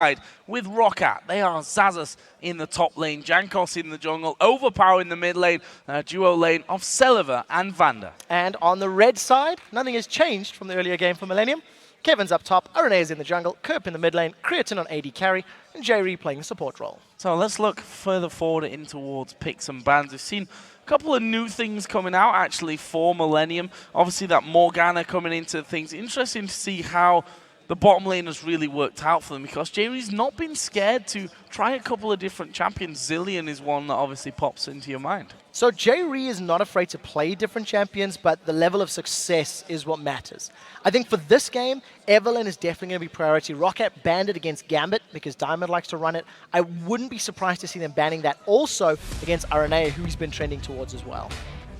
with Roccat. They are Xaxus in the top lane, Jankos in the jungle, Overpower in the mid lane, duo lane of Celiver and Vander. And on the red side, nothing has changed from the earlier game for Millenium. Kevin's up top, Aranea is in the jungle, Kerp in the mid lane, Creatine on AD carry, and J.Re playing the support role. So let's look further forward in towards picks and bans. We've seen a couple of new things coming out actually for Millenium. Obviously that Morgana coming into things. Interesting to see how the bottom lane has really worked out for them, because J.Re's not been scared to try a couple of different champions. Zilean is one that obviously pops into your mind. So J.Re is not afraid to play different champions, but the level of success is what matters. I think for this game, Evelynn is definitely going to be priority. Roccat banned it against Gambit because Diamond likes to run it. I wouldn't be surprised to see them banning that also against Aranea, who he's been trending towards as well.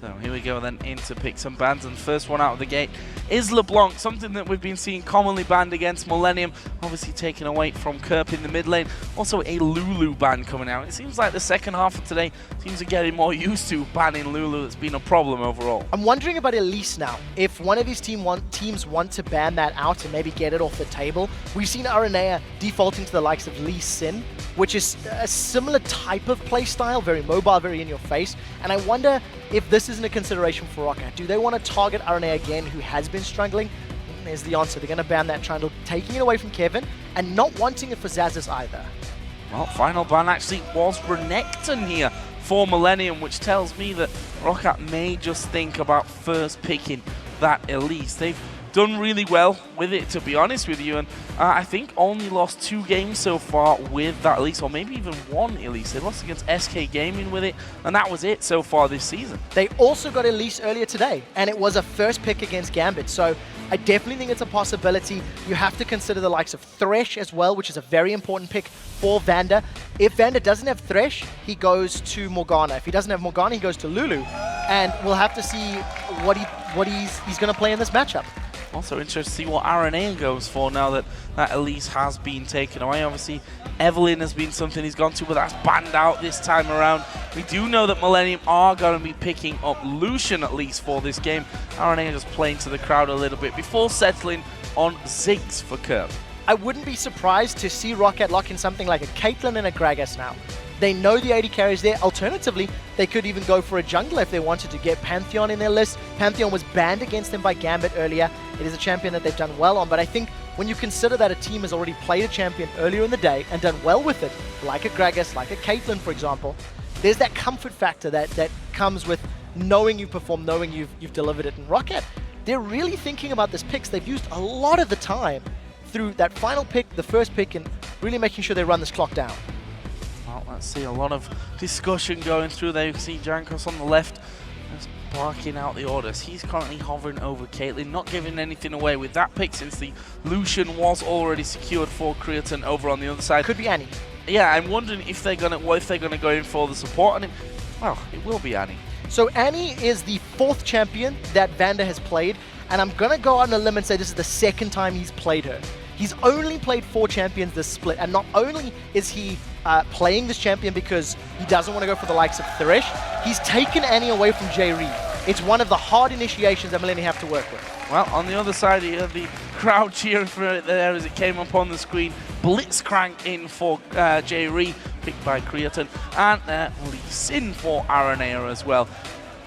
So here we go then into picks and bans, and first one out of the gate is LeBlanc, something that we've been seeing commonly banned against Millenium, obviously taken away from Kerp in the mid lane. Also a Lulu ban coming out. It seems like the second half of today seems to getting more used to banning Lulu. It's been a problem overall. I'm wondering about Elise now. If one of these teams want to ban that out and maybe get it off the table, we've seen Aranea defaulting to the likes of Lee Sin, which is a similar type of playstyle, very mobile, very in your face, and I wonder if this isn't a consideration for Roccat. Do they want to target Aranea again, who has been struggling? There's the answer. They're going to ban that trundle, taking it away from Kevin, and not wanting it for Xaxus either. Well, final ban actually was Renekton here for Millenium, which tells me that Roccat may just think about first picking that Elise. They've done really well with it, to be honest with you, and I think only lost 2 games so far with that Elise, or maybe even 1 Elise. They lost against SK Gaming with it, and that was it so far this season. They also got Elise earlier today, and it was a first pick against Gambit, so I definitely think it's a possibility. You have to consider the likes of Thresh as well, which is a very important pick for Vander. If Vander doesn't have Thresh, he goes to Morgana. If he doesn't have Morgana, he goes to Lulu, and we'll have to see what he's going to play in this matchup. Also interested to see what Aranea goes for now that Elise has been taken away. Obviously, Evelynn has been something he's gone to, but that's banned out this time around. We do know that Millenium are going to be picking up Lucian at least for this game. Aranea just playing to the crowd a little bit before settling on Ziggs for Kerp. I wouldn't be surprised to see Roccat lock in something like a Caitlyn and a Gragas now. They know the AD carries there. Alternatively, they could even go for a jungler if they wanted to get Pantheon in their list. Pantheon was banned against them by Gambit earlier. It is a champion that they've done well on, but I think when you consider that a team has already played a champion earlier in the day and done well with it, like a Gragas, like a Caitlyn, for example, there's that comfort factor that comes with knowing you perform, knowing you've delivered it. And Roccat, they're really thinking about this picks. They've used a lot of the time through that final pick, the first pick, and really making sure they run this clock down. Well, let's see a lot of discussion going through there. You can see Jankos on the left just barking out the orders. He's currently hovering over Caitlyn, not giving anything away with that pick since the Lucian was already secured for Creatine over on the other side. Could be Annie. Yeah, I'm wondering if they're gonna go in for the support, and well, it will be Annie. So Annie is the 4th champion that Vander has played, and I'm gonna go on a limb and say this is the 2nd time he's played her. He's only played 4 champions this split, and not only is he playing this champion because he doesn't want to go for the likes of Thresh, he's taken Annie away from J.Re. It's one of the hard initiations that Millenium have to work with. Well, on the other side, you have the crowd cheering for it there as it came up on the screen. Blitzcrank in for J.Re, picked by Creatine, and Lee Sin for Aranea as well.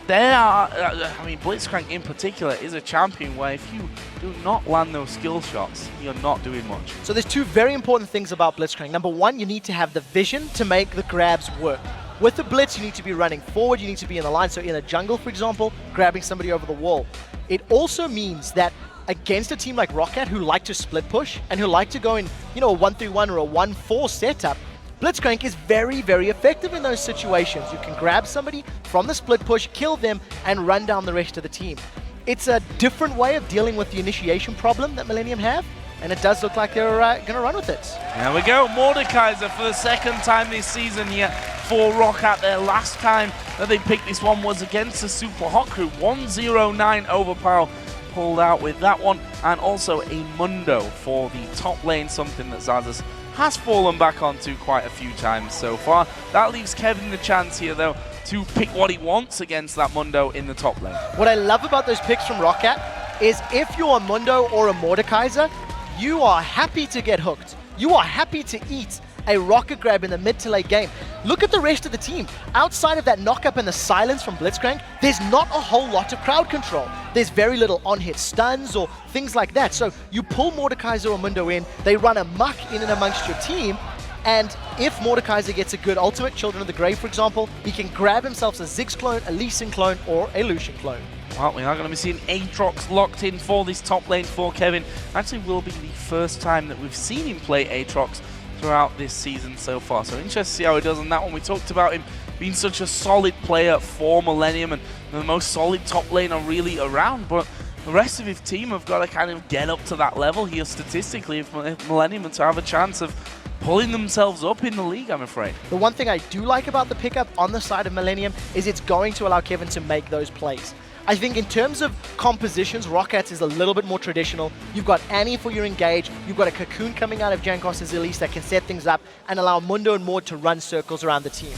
There are, I mean, Blitzcrank in particular is a champion where if you do not land those skill shots, you're not doing much. So there's 2 very important things about Blitzcrank. Number 1, you need to have the vision to make the grabs work. With the Blitz, you need to be running forward, you need to be in the line. So in a jungle, for example, grabbing somebody over the wall. It also means that against a team like Roccat, who like to split push and who like to go in, you know, a 1-3-1 or a 1-4 setup, Blitzcrank is very, very effective in those situations. You can grab somebody from the split push, kill them, and run down the rest of the team. It's a different way of dealing with the initiation problem that Millenium have, and it does look like they're going to run with it. There we go, Mordekaiser for the 2nd time this season here for Roccat. Their last time that they picked this one was against the Super Hot Crew. 109 Overpower pulled out with that one, and also a Mundo for the top lane, something that Xaxus has fallen back onto quite a few times so far. That leaves Kevin the chance here, though, to pick what he wants against that Mundo in the top lane. What I love about those picks from Roccat is if you're a Mundo or a Mordekaiser, you are happy to get hooked. you are happy to eat a rocket grab in the mid to late game. Look at the rest of the team. Outside of that knock-up and the silence from Blitzcrank, there's not a whole lot of crowd control. There's very little on-hit stuns or things like that. So you pull Mordekaiser or Mundo in, they run amok in and amongst your team, and if Mordekaiser gets a good ultimate, Children of the Grave for example, he can grab himself a Ziggs clone, a Lee Sin clone, or a Lucian clone. Well, we are going to be seeing Aatrox locked in for this top lane for Kevin. Actually will be the first time that we've seen him play Aatrox throughout this season so far. So interested to see how he does on that one. We talked about him being such a solid player for Millenium and the most solid top laner really around, but the rest of his team have got to kind of get up to that level here statistically if Millenium to have a chance of pulling themselves up in the league, I'm afraid. The one thing I do like about the pickup on the side of Millenium is it's going to allow Kevin to make those plays. I think in terms of compositions, Roccat is a little bit more traditional. You've got Annie for your engage, you've got a Cocoon coming out of Jankos' Elise that can set things up and allow Mundo and Mord to run circles around the team.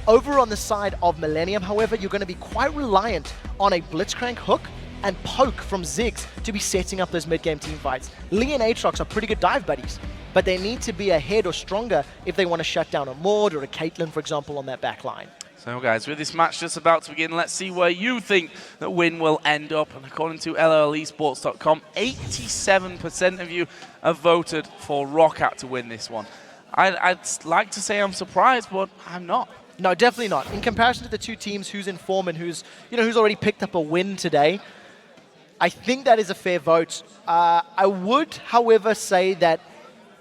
Over on the side of Millenium, however, you're going to be quite reliant on a Blitzcrank hook and poke from Ziggs to be setting up those mid-game team fights. Lee and Aatrox are pretty good dive buddies, but they need to be ahead or stronger if they want to shut down a Mord or a Caitlyn, for example, on that back line. So guys, with this match just about to begin, let's see where you think that win will end up. And according to LOLesports.com, 87% of you have voted for Roccat to win this one. I'd like to say I'm surprised, but I'm not. No, definitely not. In comparison to the two teams, who's in form and who's already picked up a win today, I think that is a fair vote. I would, however, say that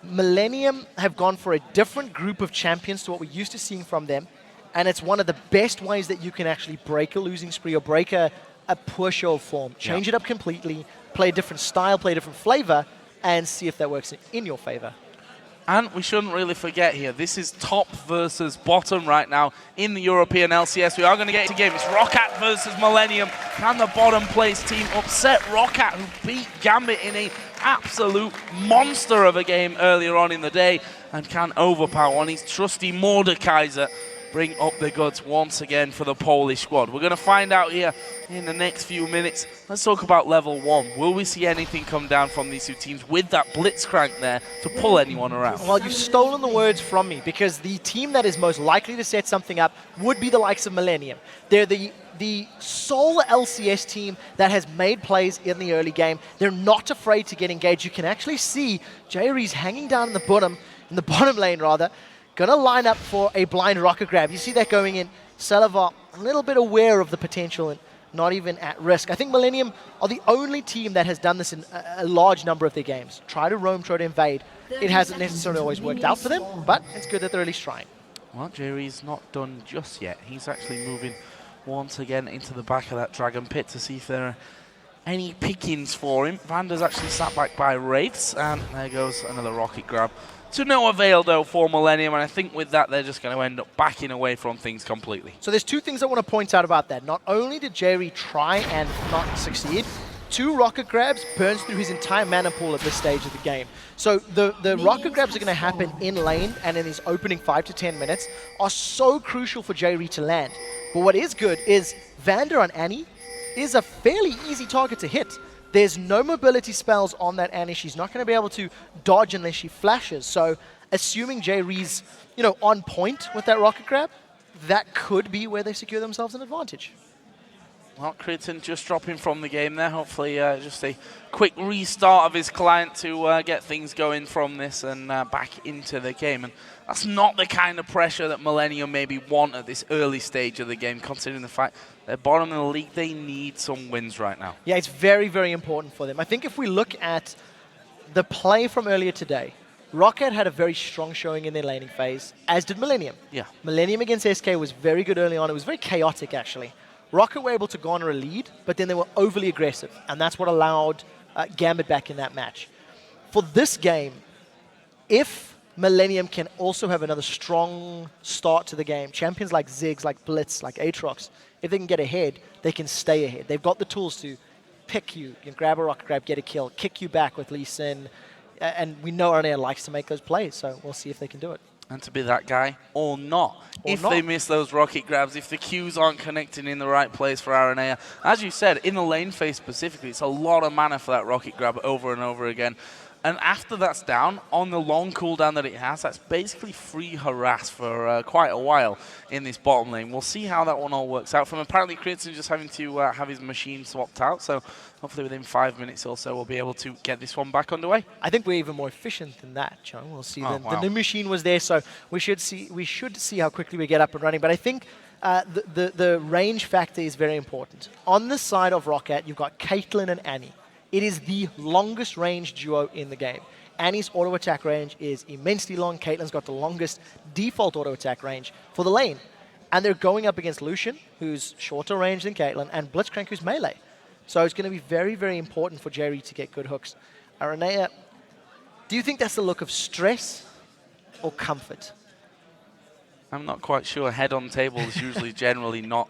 Millenium have gone for a different group of champions to what we're used to seeing from them. And it's one of the best ways that you can actually break a losing spree or break a poor show of form. Change it up completely, play a different style, play a different flavor, and see if that works in your favor. And we shouldn't really forget here, this is top versus bottom right now in the European LCS. We are going to get into game. It's Roccat versus Millenium. Can the bottom place team upset Roccat, who beat Gambit in an absolute monster of a game earlier on in the day, and can overpower on his trusty Mordekaiser, bring up the goods once again for the Polish squad. We're going to find out here in the next few minutes. Let's talk about level 1. Will we see anything come down from these two teams with that Blitzcrank there to pull anyone around? Well, you've stolen the words from me, because the team that is most likely to set something up would be the likes of Millenium. They're the sole LCS team that has made plays in the early game. They're not afraid to get engaged. You can actually see JRE's hanging down in the bottom lane rather, gonna line up for a blind rocket grab. You see that going in. Salivar a little bit aware of the potential and not even at risk. I think Millenium are the only team that has done this in a large number of their games. Try to roam, try to invade. It hasn't necessarily always worked out for them, but it's good that they're at least trying. Well, Jerry's not done just yet. He's actually moving once again into the back of that Dragon Pit to see if there are any pickings for him. Vander's actually sat back by Wraiths, and there goes another rocket grab. To no avail, though, for Millenium, and I think with that, they're just going to end up backing away from things completely. So there's two things I want to point out about that. Not only did Jerry try and not succeed, 2 rocket grabs burns through his entire mana pool at this stage of the game. So the rocket grabs are going to happen in lane and in his opening 5 to 10 minutes are so crucial for Jerry to land. But what is good is Vander on Annie is a fairly easy target to hit. There's no mobility spells on that Annie. She's not going to be able to dodge unless she flashes. So assuming Jerry's, on point with that rocket grab, that could be where they secure themselves an advantage. Well, Critton just dropping from the game there. Hopefully just a quick restart of his client to get things going from this and back into the game. And that's not the kind of pressure that Millenium maybe want at this early stage of the game, considering the fact they're bottom of the league. They need some wins right now. Yeah, it's very, very important for them. I think if we look at the play from earlier today, Roccat had a very strong showing in their laning phase, as did Millenium. Yeah. Millenium against SK was very good early on. It was very chaotic, actually. Roccat were able to garner a lead, but then they were overly aggressive, and that's what allowed Gambit back in that match. For this game, if Millenium can also have another strong start to the game, champions like Ziggs, like Blitz, like Aatrox, if they can get ahead, they can stay ahead. They've got the tools to pick you, grab a rocket grab, get a kill, kick you back with Lee Sin, and we know Arnea likes to make those plays, so we'll see if they can do it. And to be that guy or not. They miss those rocket grabs, if the Qs aren't connecting in the right place for Aranea. As you said, in the lane phase specifically, it's a lot of mana for that rocket grab over and over again. And after that's down, on the long cooldown that it has, that's basically free harass for quite a while in this bottom lane. We'll see how that one all works out. From apparently Creator just having to have his machine swapped out, so hopefully within 5 minutes or so we'll be able to get this one back underway. I think we're even more efficient than that, John. We'll see. Oh, The new machine was there, so we should see how quickly we get up and running. But I think the range factor is very important. On the side of Roccat, you've got Caitlyn and Annie. It is the longest range duo in the game. Annie's auto attack range is immensely long. Caitlyn's got the longest default auto attack range for the lane. And they're going up against Lucian, who's shorter range than Caitlyn, and Blitzcrank, who's melee. So it's going to be very, very important for Jerry to get good hooks. Aranea, do you think that's the look of stress or comfort? I'm not quite sure. Head on table is usually generally not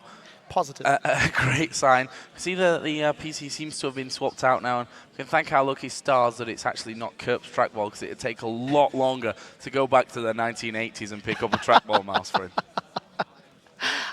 positive. A great sign. See, the PC seems to have been swapped out now, and we can thank our lucky stars that it's actually not Kerp's trackball, because it would take a lot longer to go back to the 1980s and pick up a trackball mouse for him.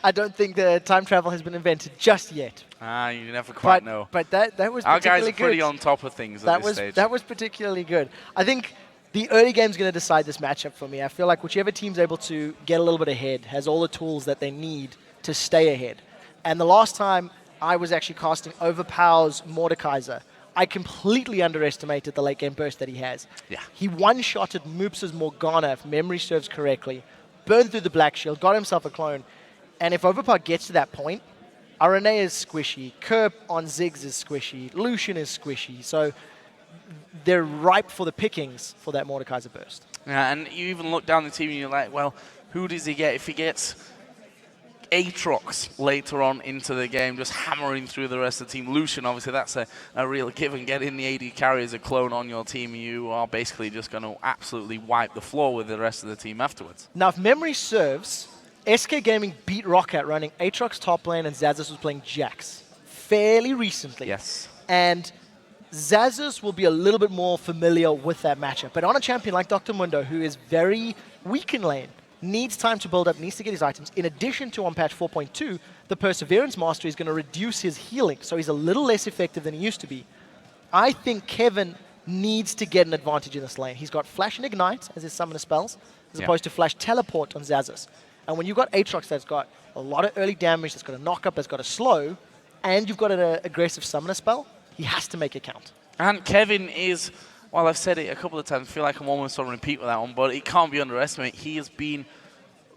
I don't think the time travel has been invented just yet. You never quite know. But that was our particularly guys are pretty good. on top of things at this stage. That was particularly good. I think the early game's going to decide this matchup for me. I feel like whichever team's able to get a little bit ahead has all the tools that they need to stay ahead. And the last time I was actually casting Overpower's Mordekaiser, I completely underestimated the late game burst that he has. Yeah. He one-shotted Moops' Morgana, if memory serves correctly, burned through the Black Shield, got himself a clone. And if Overpower gets to that point, Aranea is squishy, Kerp on Ziggs is squishy, Lucian is squishy. So they're ripe for the pickings for that Mordekaiser burst. Yeah, and you even look down the team and you're like, well, who does he get? If he gets Aatrox later on into the game, just hammering through the rest of the team. Lucian, obviously, that's a real given. Getting the AD carry as a clone on your team, you are basically just going to absolutely wipe the floor with the rest of the team afterwards. Now, if memory serves, SK Gaming beat Roccat running Aatrox top lane, and Xaxus was playing Jax fairly recently. Yes. And Xaxus will be a little bit more familiar with that matchup. But on a champion like Dr. Mundo, who is very weak in lane, needs time to build up, needs to get his items. In addition to on patch 4.2, the Perseverance Mastery is going to reduce his healing, so he's a little less effective than he used to be. I think Kevin needs to get an advantage in this lane. He's got Flash and Ignite as his summoner spells, as opposed to Flash Teleport on Xaxus. And when you've got Aatrox that's got a lot of early damage, that's got a knock-up, that's got a slow, and you've got an aggressive summoner spell, he has to make it count. And Kevin is, well, I've said it a couple of times, I feel like I'm almost on repeat with that one, but it can't be underestimated. He has been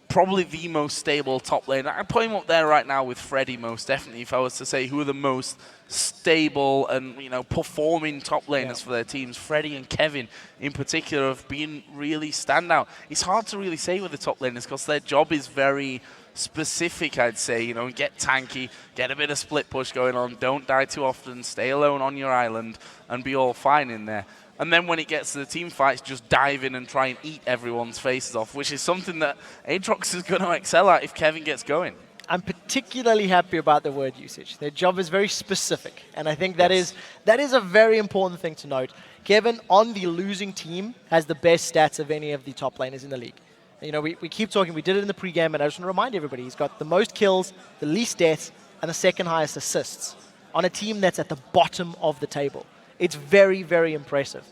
probably the most stable top lane. I'd put him up there right now with Freddy, most definitely, if I was to say who are the most stable and, you know, performing top laners for their teams. Freddy and Kevin in particular have been really standout. It's hard to really say with the top laners because their job is very specific, I'd say. You know, get tanky, get a bit of split push going on, don't die too often, stay alone on your island, and be all fine in there. And then when it gets to the team fights, just dive in and try and eat everyone's faces off, which is something that Aatrox is going to excel at if Kevin gets going. I'm particularly happy about the word usage. Their job is very specific, and I think that is a very important thing to note. Kevin, on the losing team, has the best stats of any of the top laners in the league. You know, we keep talking, we did it in the pregame, and I just want to remind everybody, he's got the most kills, the least deaths, and the second highest assists on a team that's at the bottom of the table. It's very, very impressive.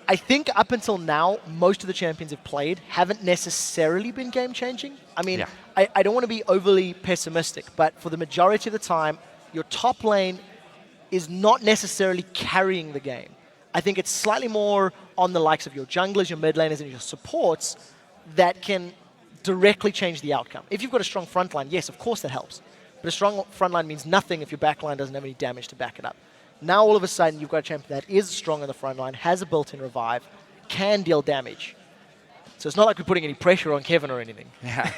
I think up until now, most of the champions have played haven't necessarily been game-changing. I mean, I don't want to be overly pessimistic, but for the majority of the time, your top lane is not necessarily carrying the game. I think it's slightly more on the likes of your junglers, your mid laners, and your supports that can directly change the outcome. If you've got a strong front line, yes, of course that helps. But a strong front line means nothing if your back line doesn't have any damage to back it up. Now all of a sudden you've got a champion that is strong on the front line, has a built-in revive, can deal damage. So it's not like we're putting any pressure on Kevin or anything. Yeah,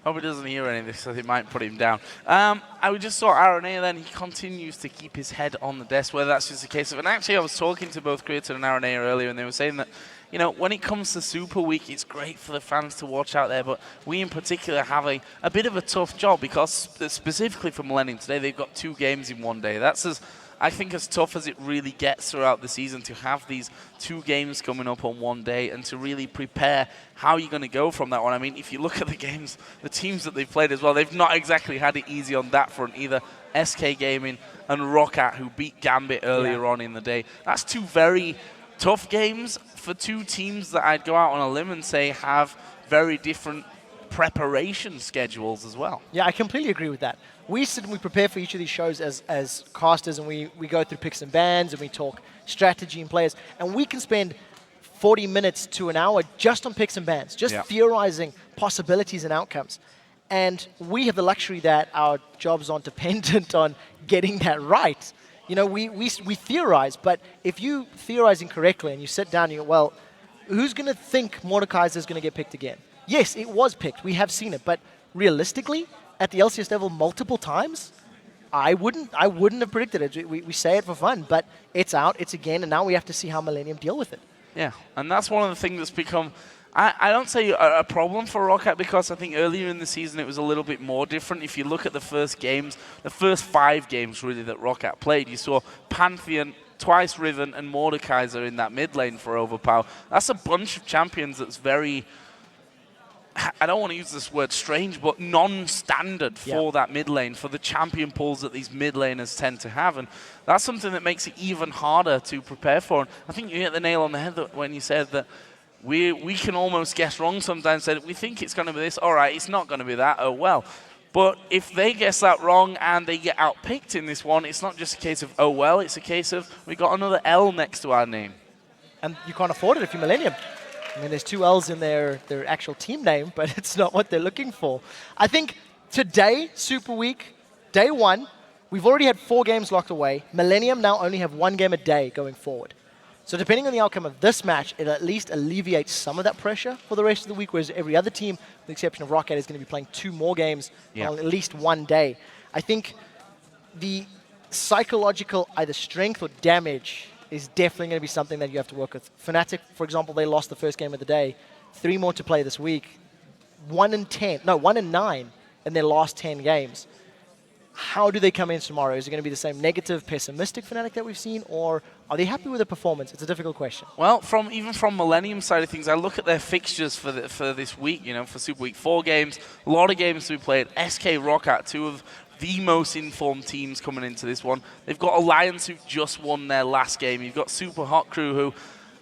hope he doesn't hear any of this, so it might put him down. I just saw Aranea then, he continues to keep his head on the desk, whether that's just a case of, and actually I was talking to both Creator and Aranea earlier, and they were saying that, you know, when it comes to Super Week, it's great for the fans to watch out there, but we in particular have a bit of a tough job because specifically for Millenium today, they've got 2 games in one day. That's I think as tough as it really gets throughout the season to have these 2 games coming up on one day and to really prepare how you're going to go from that one. I mean, if you look at the games, the teams that they've played as well, they've not exactly had it easy on that front either. SK Gaming and Roccat, who beat Gambit earlier on in the day. That's 2 very tough games for two teams that I'd go out on a limb and say have very different preparation schedules as well. Yeah, I completely agree with that. We sit and we prepare for each of these shows as casters, and we go through picks and bans, and we talk strategy and players, and we can spend 40 minutes to an hour just on picks and bans, just theorizing possibilities and outcomes. And we have the luxury that our jobs aren't dependent on getting that right. You know, we theorize, but if you theorize incorrectly and you sit down and you go, well, who's going to think Mordekaiser is going to get picked again? Yes, it was picked. We have seen it. But realistically, at the LCS level multiple times, I wouldn't have predicted it. We say it for fun, but it's out, it's again, and now we have to see how Millenium deal with it. Yeah, and that's one of the things that's become, I don't say a problem for Roccat, because I think earlier in the season it was a little bit more different. If you look at the first games, the first 5 games really that Roccat played, you saw Pantheon, twice Riven, and Mordekaiser in that mid lane for Overpower. That's a bunch of champions that's very, I don't want to use this word strange, but non-standard for that mid lane, for the champion pools that these mid laners tend to have. And that's something that makes it even harder to prepare for. And I think you hit the nail on the head when you said that we can almost guess wrong sometimes. That we think it's going to be this, all right, it's not going to be that, oh well. But if they guess that wrong and they get outpicked in this one, it's not just a case of, oh well, it's a case of we got another L next to our name. And you can't afford it if you're Millenium. I mean, there's 2 L's in their actual team name, but it's not what they're looking for. I think today, Super Week, day 1, we've already had 4 games locked away. Millenium now only have 1 game a day going forward. So depending on the outcome of this match, it at least alleviates some of that pressure for the rest of the week, whereas every other team, with the exception of Roccat, is going to be playing 2 more games on at least 1 day. I think the psychological either strength or damage is definitely going to be something that you have to work with. Fnatic, for example, they lost the first game of the day. 3 more to play this week. 1 and 9 in their last 10 games. How do they come in tomorrow? Is it going to be the same negative, pessimistic Fnatic that we've seen, or are they happy with their performance? It's a difficult question. Well, even from Millenium side of things, I look at their fixtures for this week, you know, for Super Week, 4 games, a lot of games to be played. SK Roccat, 2 of the most informed teams coming into this one. They've got Alliance, who just won their last game. You've got Super Hot Crew, who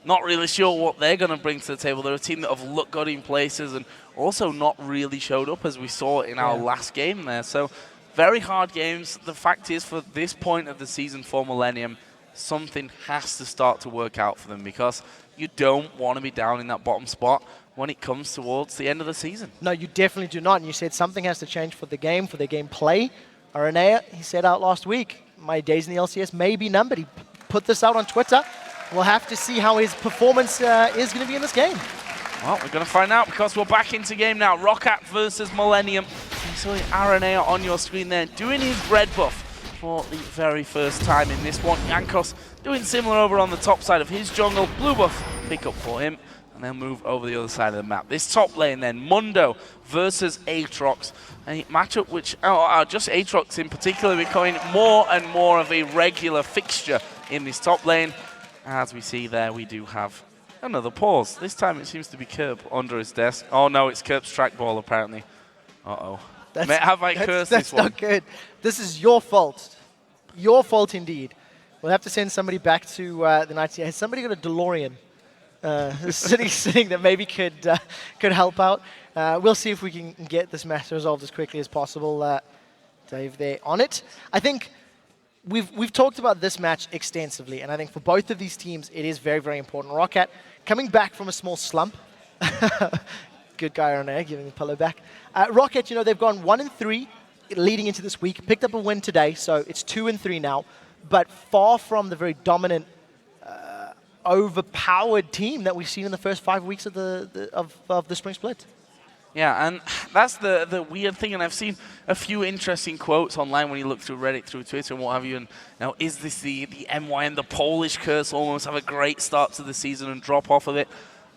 not really sure what they're going to bring to the table. They're a team that have looked good in places and also not really showed up, as we saw in our last game there. So very hard games. The fact is, for this point of the season for Millenium, something has to start to work out for them, because you don't want to be down in that bottom spot when it comes towards the end of the season. No, you definitely do not. And you said something has to change for the game, for their gameplay. Aranea, he said out last week, my days in the LCS may be numbered. He put this out on Twitter. We'll have to see how his performance is going to be in this game. Well, we're going to find out, because we're back into game now. Roccat versus Millenium. You saw Aranea on your screen there, doing his red buff for the very first time in this one. Jankos doing similar over on the top side of his jungle. Blue buff pick up for him, and then move over the other side of the map. This top lane then, Mundo versus Aatrox. A matchup which, just Aatrox in particular, becoming more and more of a regular fixture in this top lane. As we see there, we do have another pause. This time it seems to be Kerp under his desk. Oh no, it's Kerp's trackball apparently. Uh-oh. Have I cursed this one? That's not good. This is your fault. Your fault indeed. We'll have to send somebody back to the 90. Has somebody got a DeLorean sitting that maybe could help out? We'll see if we can get this match resolved as quickly as possible. Dave there on it. I think we've talked about this match extensively, and I think for both of these teams it is very, very important. Roccat coming back from a small slump. Good guy on there, giving the pillow back. Roccat, you know, they've gone 1-3 leading into this week. Picked up a win today, so it's 2-3 now. But far from the very dominant, overpowered team that we've seen in the first 5 weeks of the spring split. Yeah, and that's the weird thing, and I've seen a few interesting quotes online when you look through Reddit, through Twitter and what have you, and now is this the MYM, the Polish curse, almost have a great start to the season and drop off of it?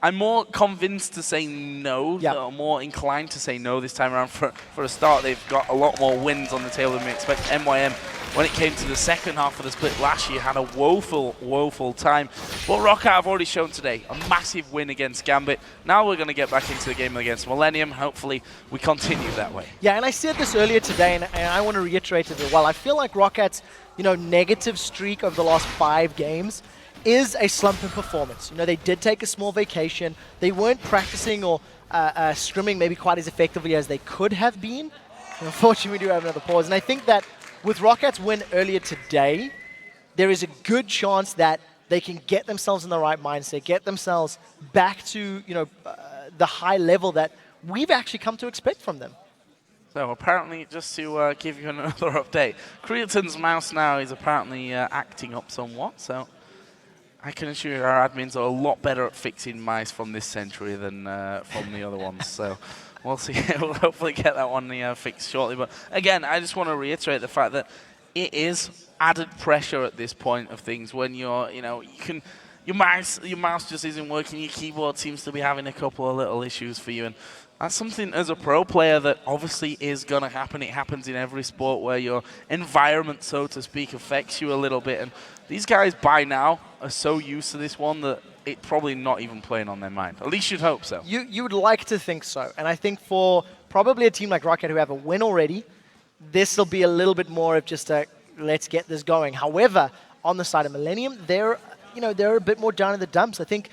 I'm more convinced to say no, I'm more inclined to say no this time around. For a start, they've got a lot more wins on the table than we expect. MYM, when it came to the second half of the split last year, had a woeful time. But Roccat have already shown today a massive win against Gambit. Now we're going to get back into the game against Millenium. Hopefully, we continue that way. Yeah, and I said this earlier today, and I want to reiterate it as well. I feel like Rockat's negative streak over the last 5 games is a slump in performance. You know, they did take a small vacation. They weren't practicing or scrimming maybe quite as effectively as they could have been. And unfortunately, we do have another pause. And I think that with Rockat's win earlier today, there is a good chance that they can get themselves in the right mindset, get themselves back to, you know, the high level that we've actually come to expect from them. So apparently, just to give you another update, Creaton's mouse now is apparently acting up somewhat. So I can assure you our admins are a lot better at fixing mice from this century than from the other ones. So we'll see. We'll hopefully get that one fixed shortly. But again, I just want to reiterate the fact that it is added pressure at this point of things when you're, you know, your mouse just isn't working. Your keyboard seems to be having a couple of little issues for you, and that's something as a pro player that obviously is going to happen. It happens in every sport where your environment, so to speak, affects you a little bit. And these guys by now are so used to this one that it's probably not even playing on their mind. At least you'd hope so. You would like to think so. And I think for probably a team like Roccat who have a win already, this will be a little bit more of just a let's get this going. However, on the side of Millenium, they're a bit more down in the dumps. I think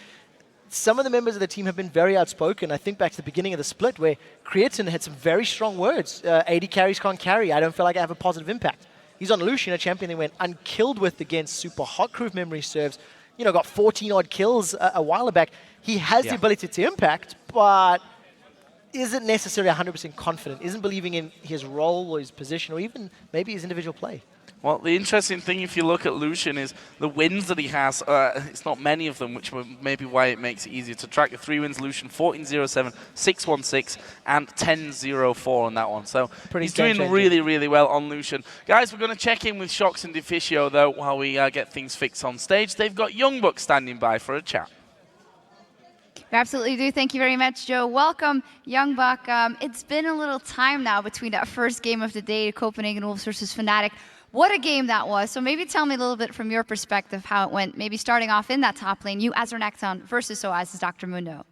some of the members of the team have been very outspoken. I think back to the beginning of the split where Creaton had some very strong words. 80 carries can't carry. I don't feel like I have a positive impact. He's on Lucian, a champion they went unkilled with against Super Hot Crew if memory serves. You know, got 14-odd kills a while back. He has the ability to impact, but isn't necessarily 100% confident, isn't believing in his role or his position or even maybe his individual play. Well, the interesting thing, if you look at Lucian, is the wins that he has. It's not many of them, which may be why it makes it easier to track. The 3 wins, Lucian, 14-0-7, 6-1-6, and 10-0-4 on that one. So he's doing really, really well on Lucian. Guys, we're going to check in with Shox and Deficio, though, while we get things fixed on stage. They've got Young Buck standing by for a chat. We absolutely do. Thank you very much, Joe. Welcome, Young Buck. It's been a little time now between that first game of the day, Copenhagen Wolves versus Fnatic. What a game that was. So maybe tell me a little bit from your perspective how it went, maybe starting off in that top lane, you as Renekton versus Soaz as Dr. Mundo.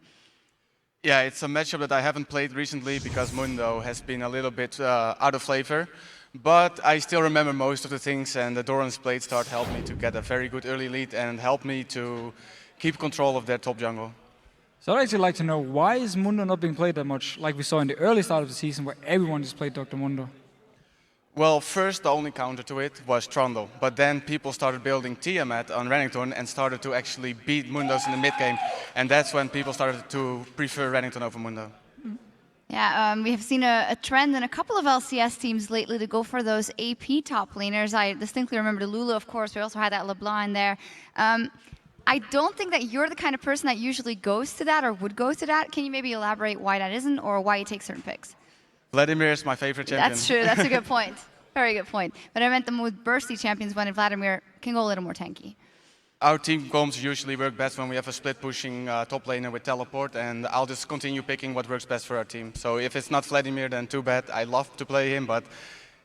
Yeah, it's a matchup that I haven't played recently because Mundo has been a little bit out of flavor. But I still remember most of the things, and the Doran's Blade start helped me to get a very good early lead and helped me to keep control of their top jungle. So I'd actually like to know, why is Mundo not being played that much like we saw in the early start of the season where everyone just played Dr. Mundo? Well, first the only counter to it was Trundle, but then people started building Tiamat on Renekton and started to actually beat Mundos in the mid game, and that's when people started to prefer Renekton over Mundo. Yeah, we have seen a trend in a couple of LCS teams lately to go for those AP top laners. I distinctly remember the Lulu, of course. We also had that LeBlanc in there. I don't think that you're the kind of person that usually goes to that or would go to that. Can you maybe elaborate why that isn't or why you take certain picks? Vladimir is my favorite champion. That's true. That's a good point. Very good point. But I meant the most bursty champions when Vladimir can go a little more tanky. Our team comps usually work best when we have a split pushing top laner with teleport, and I'll just continue picking what works best for our team. So if it's not Vladimir, then too bad. I love to play him, but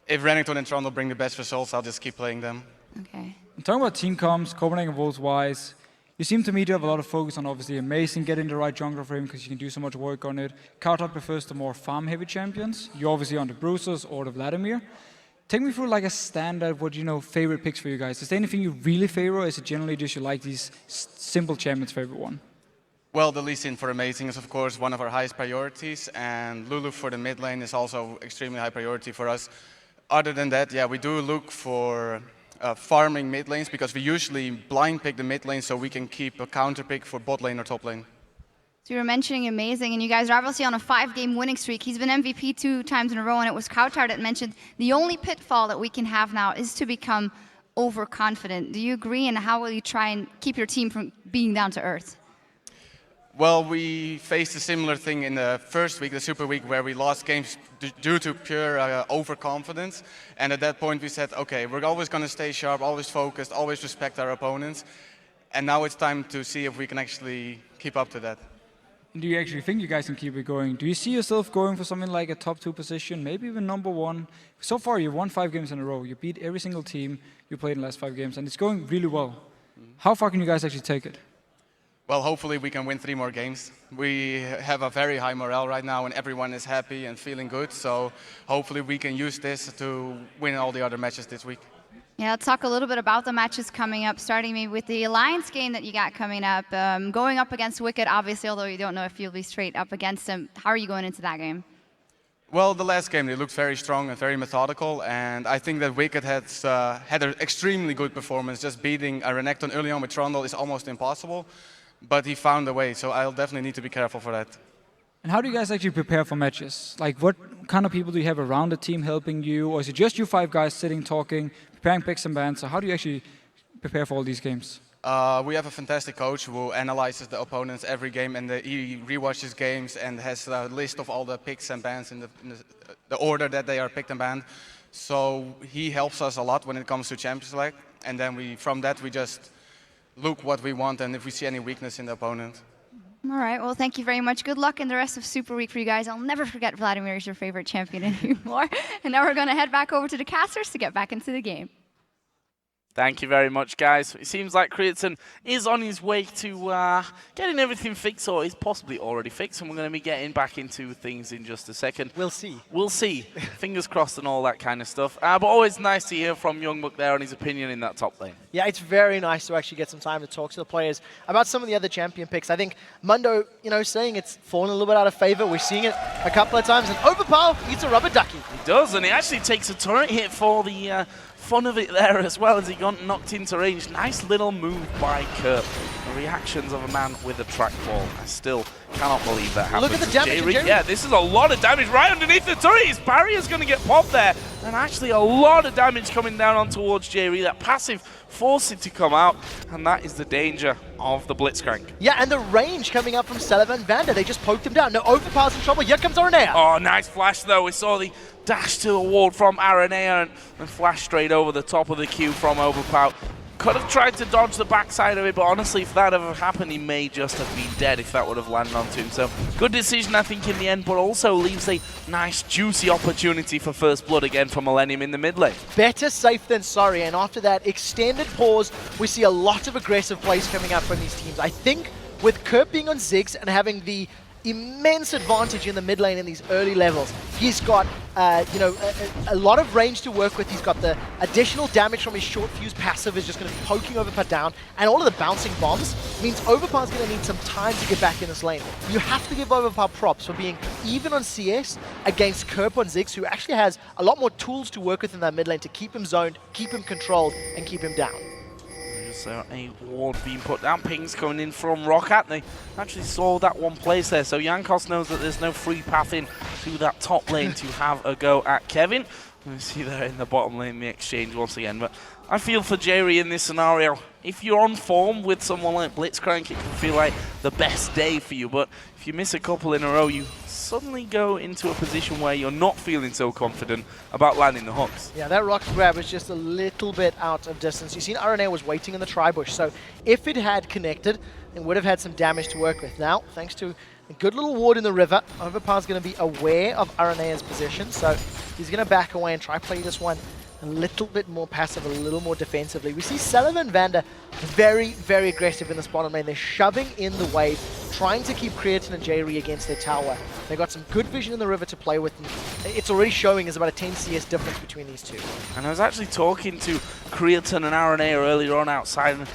if Renekton and Trundle bring the best results, I'll just keep playing them. Okay. I'm talking about team comps, Copenhagen Wolves wise. You seem to me to have a lot of focus on obviously Amazing getting the right jungler for him because you can do so much work on it. Kauta prefers the more farm-heavy champions. You're obviously on the Bruisers or the Vladimir. Take me through like a standard, favorite picks for you guys. Is there anything you really favor, or is it generally just you like these simple champions for everyone? Well, the Lee Sin for Amazing is of course one of our highest priorities, and Lulu for the mid lane is also extremely high priority for us. Other than that, yeah, we do look for farming mid lanes because we usually blind pick the mid lane so we can keep a counter pick for bot lane or top lane. So you were mentioning Amazing, and you guys are obviously on a 5-game winning streak. He's been MVP 2 times in a row, and it was Kautar that mentioned the only pitfall that we can have now is to become overconfident. Do you agree, and how will you try and keep your team from being down to earth? Well, we faced a similar thing in the first week, the Super Week, where we lost games due to pure overconfidence. And at that point we said, okay, we're always going to stay sharp, always focused, always respect our opponents. And now it's time to see if we can actually keep up to that. Do you actually think you guys can keep it going? Do you see yourself going for something like a top 2 position, maybe even number 1? So far you've won 5 games in a row. You beat every single team you played in the last 5 games, and it's going really well. How far can you guys actually take it? Well, hopefully we can win 3 more games. We have a very high morale right now and everyone is happy and feeling good. So hopefully we can use this to win all the other matches this week. Yeah, let's talk a little bit about the matches coming up, starting maybe with the Alliance game that you got coming up. Going up against Wicked, obviously, although you don't know if you'll be straight up against him. How are you going into that game? Well, the last game, they looked very strong and very methodical, and I think that Wicked has had an extremely good performance. Just beating a Renekton early on with Trundle is almost impossible, but he found a way, so I'll definitely need to be careful for that. And how do you guys actually prepare for matches? Like, what kind of people do you have around the team helping you, or is it just you 5 guys sitting, talking, preparing picks and bans? So how do you actually prepare for all these games? We have a fantastic coach who analyzes the opponents every game, and he rewatches games and has a list of all the picks and bans in the order that they are picked and banned. So he helps us a lot when it comes to Champions League, and then from that we just look what we want and if we see any weakness in the opponent. All right, well, thank you very much. Good luck in the rest of Super Week for you guys. I'll never forget Vladimir is your favorite champion anymore. And now we're going to head back over to the casters to get back into the game. Thank you very much, guys. It seems like Creaton is on his way to getting everything fixed, or is possibly already fixed, and we're going to be getting back into things in just a second. We'll see. We'll see. Fingers crossed and all that kind of stuff. But always nice to hear from Youngbuck there on his opinion in that top lane. Yeah, it's very nice to actually get some time to talk to the players about some of the other champion picks. I think Mundo, saying it's fallen a little bit out of favor. We're seeing it a couple of times, and Overpower eats a rubber ducky. He does, and he actually takes a turret hit for the fun of it there as well as he got knocked into range. Nice little move by Kurt. The reactions of a man with a trackball. I still cannot believe that happened. Look at the damage. Yeah, this is a lot of damage right underneath the turret. His barrier's going to get popped there. And actually a lot of damage coming down on towards Jerry. That passive forced it to come out. And that is the danger of the Blitzcrank. Yeah, and the range coming up from Sullivan and Vander. They just poked him down. No, Overpower's in trouble. Here comes Aranea. Oh, nice flash though. We saw the dash to the ward from Aranea and flash straight over the top of the queue from Overpower. Could have tried to dodge the backside of it, but honestly, if that ever happened, he may just have been dead if that would have landed onto him. So, good decision, I think, in the end, but also leaves a nice, juicy opportunity for first blood again for Millenium in the mid lane. Better safe than sorry, and after that extended pause, we see a lot of aggressive plays coming out from these teams. I think with Kurt being on Ziggs and having the immense advantage in the mid lane in these early levels. He's got, a lot of range to work with. He's got the additional damage from his short fuse passive is just going to be poking Overpower down, and all of the bouncing bombs means Overpower's going to need some time to get back in this lane. You have to give Overpower props for being even on CS against Kerp on Ziggs, who actually has a lot more tools to work with in that mid lane to keep him zoned, keep him controlled, and keep him down. So a ward being put down. Pings coming in from Roccat. They actually saw that one place there. So Jankos knows that there's no free path in to that top lane to have a go at Kevin. We see there in the bottom lane the exchange once again. But I feel for Jerry in this scenario. If you're on form with someone like Blitzcrank, it can feel like the best day for you. But if you miss a couple in a row, you suddenly go into a position where you're not feeling so confident about landing the hooks. Yeah, that rock grab is just a little bit out of distance. You've seen Aranea was waiting in the tri-bush, so if it had connected, it would have had some damage to work with. Now, thanks to a good little ward in the river, Overpower's going to be aware of Aranea's position, so he's going to back away and try play this one a little bit more passive, a little more defensively. We see Sullivan and Vander very, very aggressive in this bottom lane. They're shoving in the wave, trying to keep Creaton and Jerry against their tower. They've got some good vision in the river to play with. And it's already showing there's about a 10 CS difference between these two. And I was actually talking to Creaton and Aranea earlier on outside, and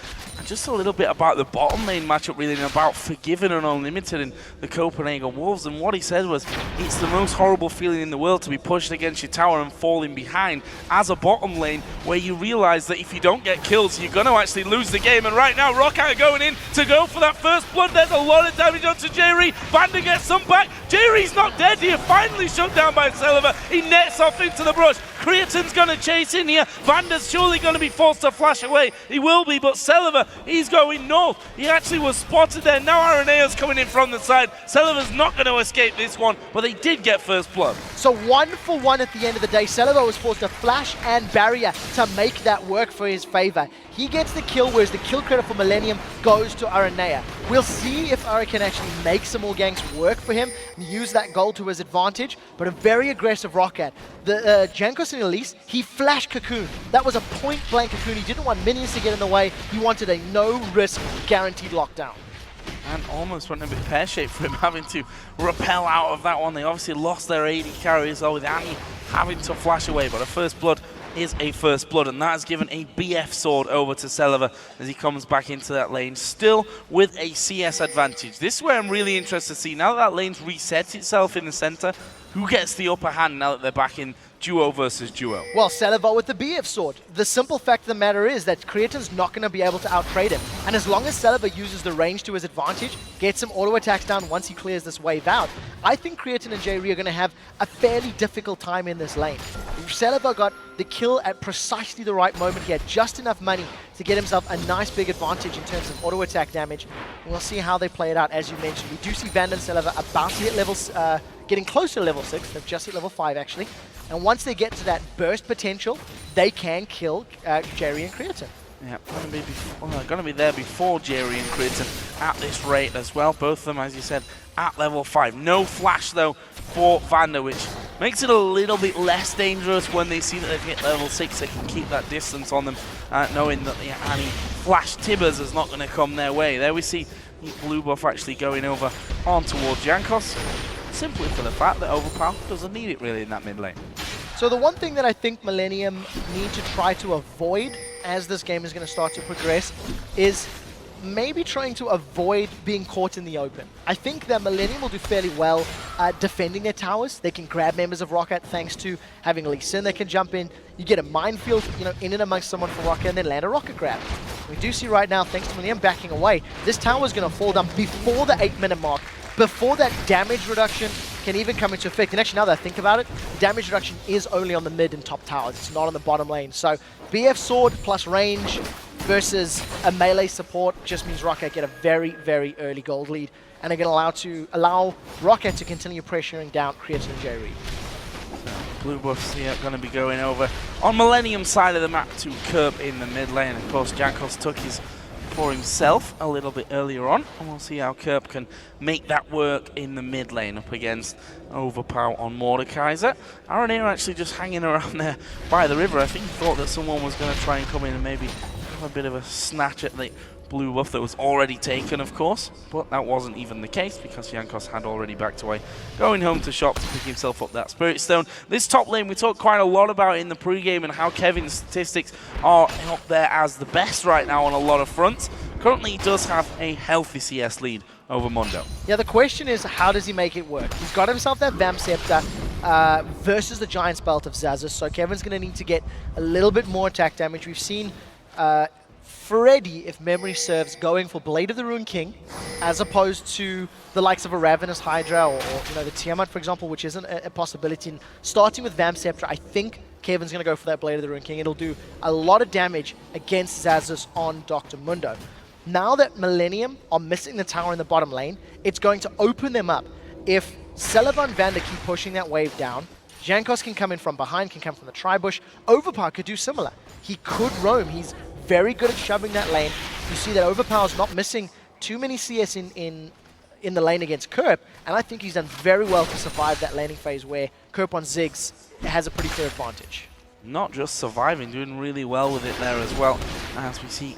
just a little bit about the bottom lane matchup, really, and about Forgiven and Unlimited and the Copenhagen Wolves. And what he said was, it's the most horrible feeling in the world to be pushed against your tower and falling behind as a bottom lane, where you realize that if you don't get kills, you're going to actually lose the game. And right now, Roccat are going in to go for that first blood. There's a lot of damage onto Jerry. Vander gets some back. Jerry's not dead here. Finally shut down by Selva. He nets off into the brush. Creaton's going to chase in here. Vander's surely going to be forced to flash away. He will be, but Selva, he's going north. He actually was spotted there. Now Aranea's coming in from the side. Selva's not going to escape this one, but they did get first blood. So 1 for 1 at the end of the day. Selva was forced to flash and barrier to make that work for his favor. He gets the kill, whereas the kill credit for Millenium goes to Aranea. We'll see if Ara can actually make some more ganks work for him and use that goal to his advantage, but a very aggressive Roccat. The Jankos and Elise, he flashed Cocoon. That was a point-blank Cocoon. He didn't want minions to get in the way. He wanted a no-risk guaranteed lockdown. And almost went a bit pear-shaped for him having to repel out of that one. They obviously lost their AD carries though, with Annie having to flash away, but a first blood is a first blood, and that has given a BF sword over to Celiva as he comes back into that lane, still with a CS advantage. This is where I'm really interested to see, now that lane's reset itself in the center, who gets the upper hand now that they're back in duo versus duo? Well, Celiva with the BF sword. The simple fact of the matter is that Creatin's not going to be able to outtrade him. And as long as Celiva uses the range to his advantage, gets some auto attacks down once he clears this wave out, I think Creatin and J.Ree are going to have a fairly difficult time in this lane. Celiva got the kill at precisely the right moment. He had just enough money to get himself a nice big advantage in terms of auto attack damage. And we'll see how they play it out. As you mentioned, we do see Vanda and Celiva about to hit levels, getting closer to level 6. They've just hit level 5 actually. And once they get to that burst potential, they can kill J.Ree and Creatin. Yeah, going to be there before J.Ree and Creatin at this rate as well. Both of them, as you said, at level 5. No flash though for Vanda, which makes it a little bit less dangerous when they see that they've hit level 6. They can keep that distance on them, knowing that any flash Tibbers is not going to come their way. There we see the blue buff actually going over on towards Jankos, simply for the fact that Overpower doesn't need it really in that mid lane. So the one thing that I think Millenium need to try to avoid as this game is going to start to progress is maybe trying to avoid being caught in the open. I think that Millenium will do fairly well defending their towers. They can grab members of Roccat thanks to having Lee Sin that can jump in. You get a minefield, in and amongst someone for Roccat and then land a rocket grab. We do see right now, thanks to Millenium backing away, this tower is going to fall down before the 8-minute mark, before that damage reduction can even come into effect. And actually, now that I think about it, damage reduction is only on the mid and top towers. It's not on the bottom lane. So BF sword plus range versus a melee support just means Roccat get a very, very early gold lead, and are going to allow Roccat to continue pressuring down Creatin and J.Ree. Blue buffs here going to be going over on Millenium side of the map to Kerp in the mid lane. Of course, Jankos took his for himself a little bit earlier on, and we'll see how Kerp can make that work in the mid lane up against Overpower on Mordekaiser. RNA are actually just hanging around there by the river. I think he thought that someone was going to try and come in and maybe have a bit of a snatch at the blue buff that was already taken, of course, but that wasn't even the case because Jankos had already backed away, going home to shop to pick himself up that Spirit Stone. This top lane we talked quite a lot about in the pregame and how Kevin's statistics are up there as the best right now on a lot of fronts. Currently he does have a healthy CS lead over Mondo. Yeah, the question is, how does he make it work? He's got himself that Vamp Scepter versus the Giant's Belt of Xaxus, so Kevin's going to need to get a little bit more attack damage. We've seen Freddy, if memory serves, going for Blade of the Ruined King, as opposed to the likes of a Ravenous Hydra or the Tiamat, for example, which isn't a possibility. And starting with Vamp Scepter, I think Kevin's going to go for that Blade of the Ruined King. It'll do a lot of damage against Xaxus on Dr. Mundo. Now that Millenium are missing the tower in the bottom lane, it's going to open them up. If Celiva and Vanda keep pushing that wave down, Jankos can come in from behind, can come from the tri-bush. Overpower could do similar. He could roam. He's very good at shoving that lane. You see that Overpower's not missing too many CS in the lane against Kerp, and I think he's done very well to survive that laning phase where Kerp on Ziggs has a pretty clear advantage. Not just surviving, doing really well with it there as well. As we see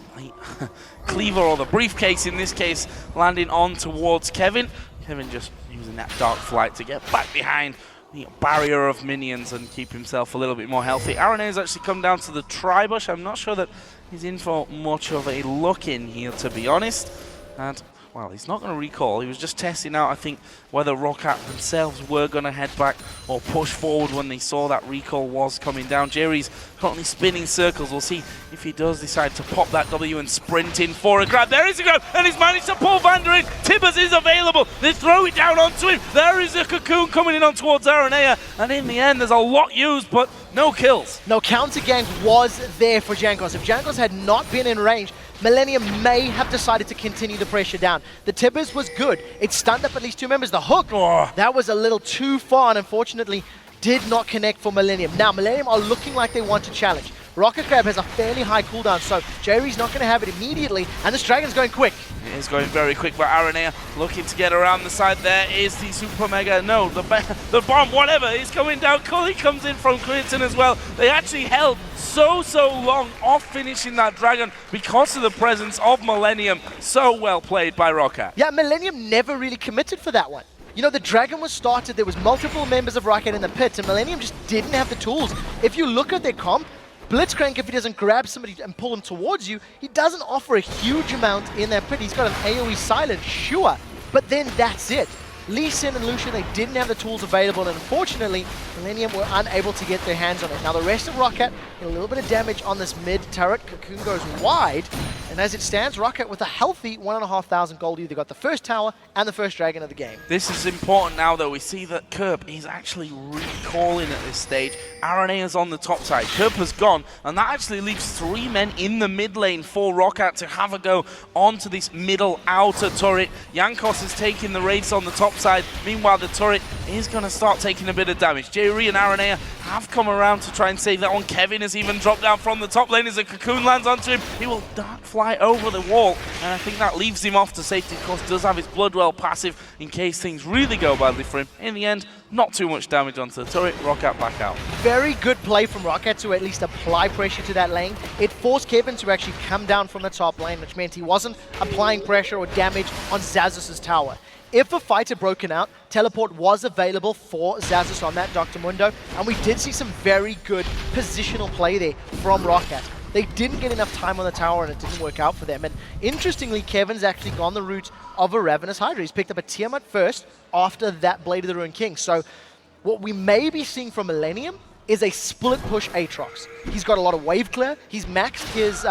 Cleaver, or the briefcase in this case, landing on towards Kevin. Kevin just using that dark flight to get back behind the barrier of minions and keep himself a little bit more healthy. RNA has actually come down to the tri-bush. I'm not sure that he's in for much of a look in here, to be honest. And, well, he's not going to recall. He was just testing out, I think, whether Roccat themselves were going to head back or push forward when they saw that recall was coming down. Jerry's currently spinning circles. We'll see if he does decide to pop that W and sprint in for a grab. There is a grab, and he's managed to pull Vanda in. Tibbers is available. They throw it down onto him. There is a cocoon coming in on towards Aranea, and in the end, there's a lot used, but no kills. No, counter gank was there for Jankos. If Jankos had not been in range, Millenium may have decided to continue the pressure down. The Tibbers was good. It stunned up at least two members. The hook, that was a little too far, and unfortunately did not connect for Millenium. Now, Millenium are looking like they want to challenge. Rocket Grab has a fairly high cooldown, so Jerry's not going to have it immediately, and this Dragon's going quick. It is going very quick, but Aranea looking to get around the side. There is the Super Mega, no, the bomb, whatever, is coming down. Cully comes in from Clinton as well. They actually held so long off finishing that Dragon because of the presence of Millenium. So well played by Roccat. Yeah, Millenium never really committed for that one. You know, the Dragon was started, there was multiple members of Roccat in the pit, and Millenium just didn't have the tools. If you look at their comp, Blitzcrank, if he doesn't grab somebody and pull him towards you, he doesn't offer a huge amount in that pit. He's got an AoE silent, sure, but then that's it. Lee Sin and Lucian, they didn't have the tools available, and unfortunately, Millenium were unable to get their hands on it. Now the rest of Roccat get a little bit of damage on this mid turret. Cocoon goes wide, and as it stands, Roccat with a healthy 1,500 gold either got the first tower and the first dragon of the game. This is important now, though. We see that Kerp is actually recalling at this stage. RNA is on the top side. Kerp has gone, and that actually leaves 3 men in the mid lane for Roccat to have a go onto this middle outer turret. Jankos is taking the race on the top side. Meanwhile, the turret is going to start taking a bit of damage. Jerry and Aranea have come around to try and save that one. Kevin has even dropped down from the top lane as a Cocoon lands onto him. He will dark fly over the wall, and I think that leaves him off to safety. Of course, does have his Bloodwell passive in case things really go badly for him. In the end, not too much damage onto the turret. Roccat back out. Very good play from Roccat to at least apply pressure to that lane. It forced Kevin to actually come down from the top lane, which meant he wasn't applying pressure or damage on Xazus' tower. If a fight had broken out, teleport was available for Xazus on that Dr. Mundo, and we did see some very good positional play there from Roccat. They didn't get enough time on the tower, and it didn't work out for them. And interestingly, Kevin's actually gone the route of a Ravenous Hydra. He's picked up a Tiamat first after that Blade of the Ruined King. So what we may be seeing from Millenium is a split push Aatrox. He's got a lot of wave clear. He's maxed his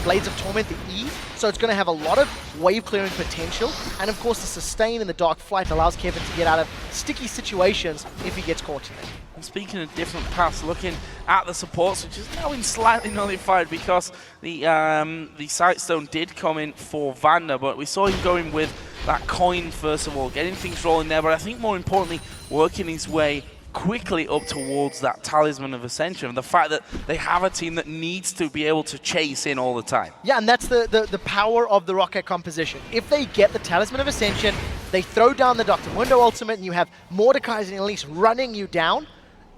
Blades of Torment, the E, so it's going to have a lot of wave clearing potential. And of course, the sustain in the Dark Flight allows Kevin to get out of sticky situations if he gets caught in it. And speaking of different paths, looking at the supports, which is now been slightly nullified because the Sightstone did come in for Vander, but we saw him going with that coin first of all, getting things rolling there, but I think more importantly, working his way quickly up towards that Talisman of Ascension, and the fact that they have a team that needs to be able to chase in all the time. Yeah, and that's the power of the Roccat composition. If they get the Talisman of Ascension, they throw down the Dr. Mundo ultimate, and you have Mordekaiser and Elise running you down,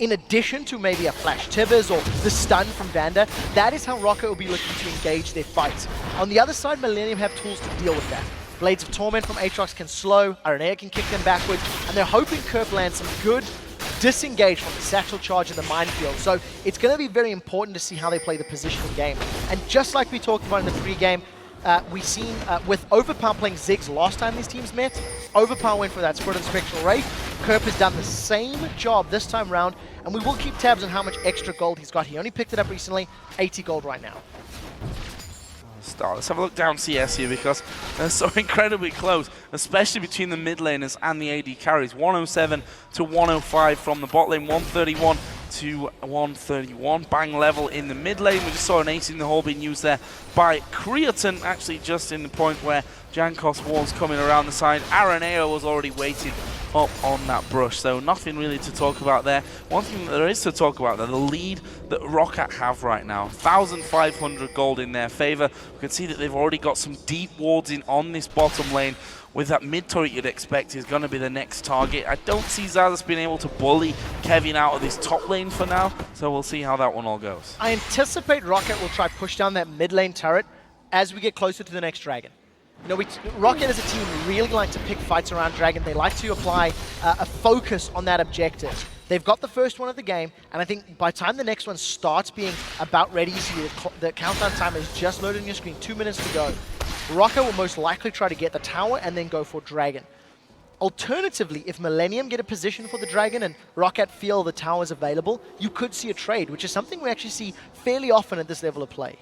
in addition to maybe a Flash Tibbers or the stun from Vander. That is how Roccat will be looking to engage their fights. On the other side, Millenium have tools to deal with that. Blades of Torment from Aatrox can slow, Aranea can kick them backwards, and they're hoping Kerp lands some good disengage from the satchel charge in the minefield. So it's going to be very important to see how they play the positioning game. And just like we talked about in the pre-game, we've seen with Overpower playing Ziggs last time these teams met, Overpower went for that Spirit of Spectral Wraith. Kerp has done the same job this time round, and we will keep tabs on how much extra gold he's got. He only picked it up recently, 80 gold right now. Let's have a look down CS here because they're so incredibly close, especially between the mid laners and the AD carries. 107 to 105 from the bot lane, 131 to 131. Bang level in the mid lane. We just saw an ace in the hole being used there by Creaton, actually just in the point where Jankos was coming around the side. Araneo was already waiting up on that brush, so nothing really to talk about there. One thing that there is to talk about there, the lead that Roccat have right now, 1,500 gold in their favor. We can see that they've already got some deep wards in on this bottom lane. With that mid turret you'd expect is going to be the next target. I don't see Xazus being able to bully Kevin out of this top lane for now, so we'll see how that one all goes. I anticipate Roccat will try push down that mid lane turret as we get closer to the next dragon. You know, Roccat as a team really like to pick fights around Dragon. They like to apply a focus on that objective. They've got the first one of the game, and I think by the time the next one starts being about ready, you see the countdown timer is just loaded on your screen, 2 minutes to go. Roccat will most likely try to get the tower and then go for Dragon. Alternatively, if Millenium get a position for the Dragon and Roccat feel the tower is available, you could see a trade, which is something we actually see fairly often at this level of play.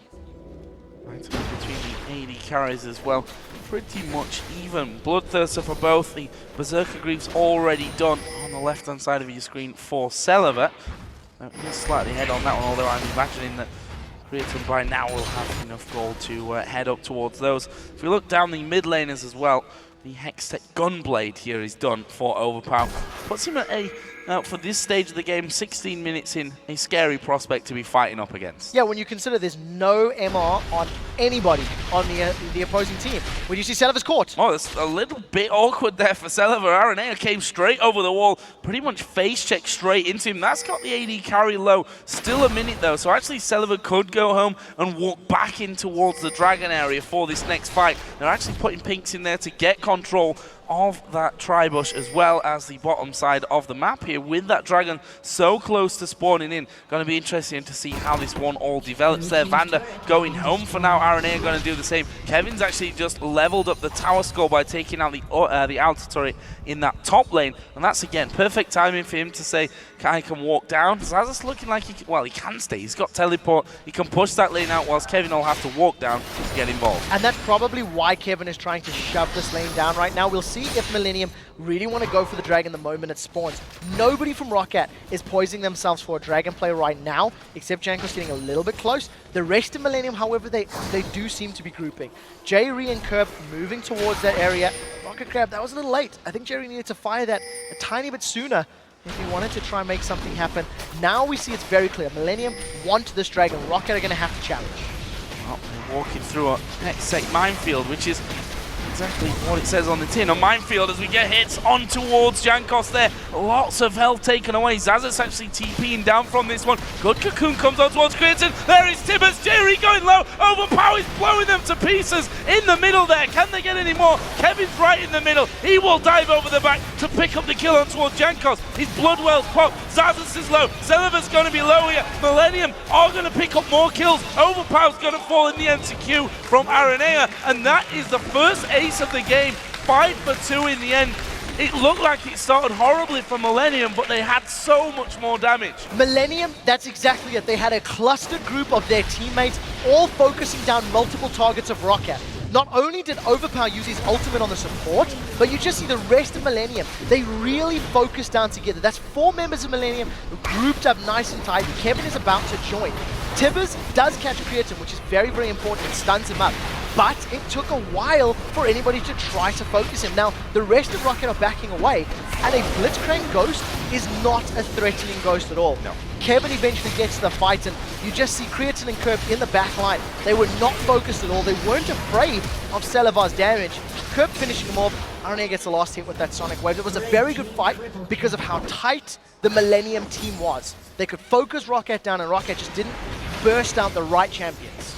Right, so between the AD carries as well, pretty much even. Bloodthirster for both. The Berserker Greaves already done on the left-hand side of your screen for Celebat. He's slightly ahead on that one, although I'm imagining that Creaton by now will have enough gold to head up towards those. If we look down the mid laners as well, the Hextech Gunblade here is done for Overpower. Puts him at a, for this stage of the game, 16 minutes in, a scary prospect to be fighting up against. Yeah, when you consider there's no MR on anybody on the opposing team. When you see Celeva's caught. Oh, that's a little bit awkward there for Celeva. Aranea came straight over the wall, pretty much face checked straight into him. That's got the AD carry low. Still a minute though, so actually Celeva could go home and walk back in towards the Dragon area for this next fight. They're actually putting Pinks in there to get control of that tri-bush as well as the bottom side of the map here with that dragon so close to spawning in. Going to be interesting to see how this one all develops there. Vander going home for now. RNA are going to do the same. Kevin's actually just leveled up the tower score by taking out the outer turret in that top lane, and that's again perfect timing for him to say I can walk down. Zaz's looking like he can stay. He's got teleport. He can push that lane out whilst Kevin will have to walk down to get involved. And that's probably why Kevin is trying to shove this lane down right now. We'll see if Millenium really want to go for the dragon the moment it spawns. Nobody from Roccat is poising themselves for a dragon play right now, except Jankos getting a little bit close. The rest of Millenium, however, they do seem to be grouping. Jerry and Kerb moving towards that area. Rocket grab, that was a little late. I think Jerry needed to fire that a tiny bit sooner if he wanted to try and make something happen. Now we see it's very clear. Millenium want this dragon. Roccat are going to have to challenge. Well, they're walking through a hextech minefield, which is exactly what it says on the tin. A minefield as we get hits on towards Jankos there. Lots of health taken away. Zaz's actually TPing down from this one. Good cocoon comes on towards Creatin. There is Tibbers. Jerry going low. Overpower is blowing them to pieces in the middle there. Can they get any more? Kevin's right in the middle. He will dive over the back to pick up the kill on towards Jankos. His Bloodwell's pop. Zaz's is low. Zeliver's going to be low here. Millenium are going to pick up more kills. Overpower's going to fall in the MCQ from Aranea, and that is the first ace of the game. 5 for 2 in the end. It looked like it started horribly for Millenium, but they had so much more damage. Millenium, that's exactly it. They had a clustered group of their teammates all focusing down multiple targets of Roccat. Not only did Overpower use his ultimate on the support, but you just see the rest of Millenium. They really focused down together. That's 4 members of Millenium grouped up nice and tight. Kevin is about to join. Tibbers does catch Creatin, which is very, very important. It stuns him up. But it took a while for anybody to try to focus him. Now, the rest of Roccat are backing away, and a Blitzcrank Ghost is not a threatening ghost at all. No. Kevin eventually gets to the fight, and you just see Creatin and Kerb in the back line. They were not focused at all. They weren't afraid of Selivar's damage. Kerb finishing him off. Aranea gets the last hit with that Sonic Wave. It was a very good fight because of how tight the Millenium team was. They could focus Roccat down, and Roccat just didn't burst out the right champions.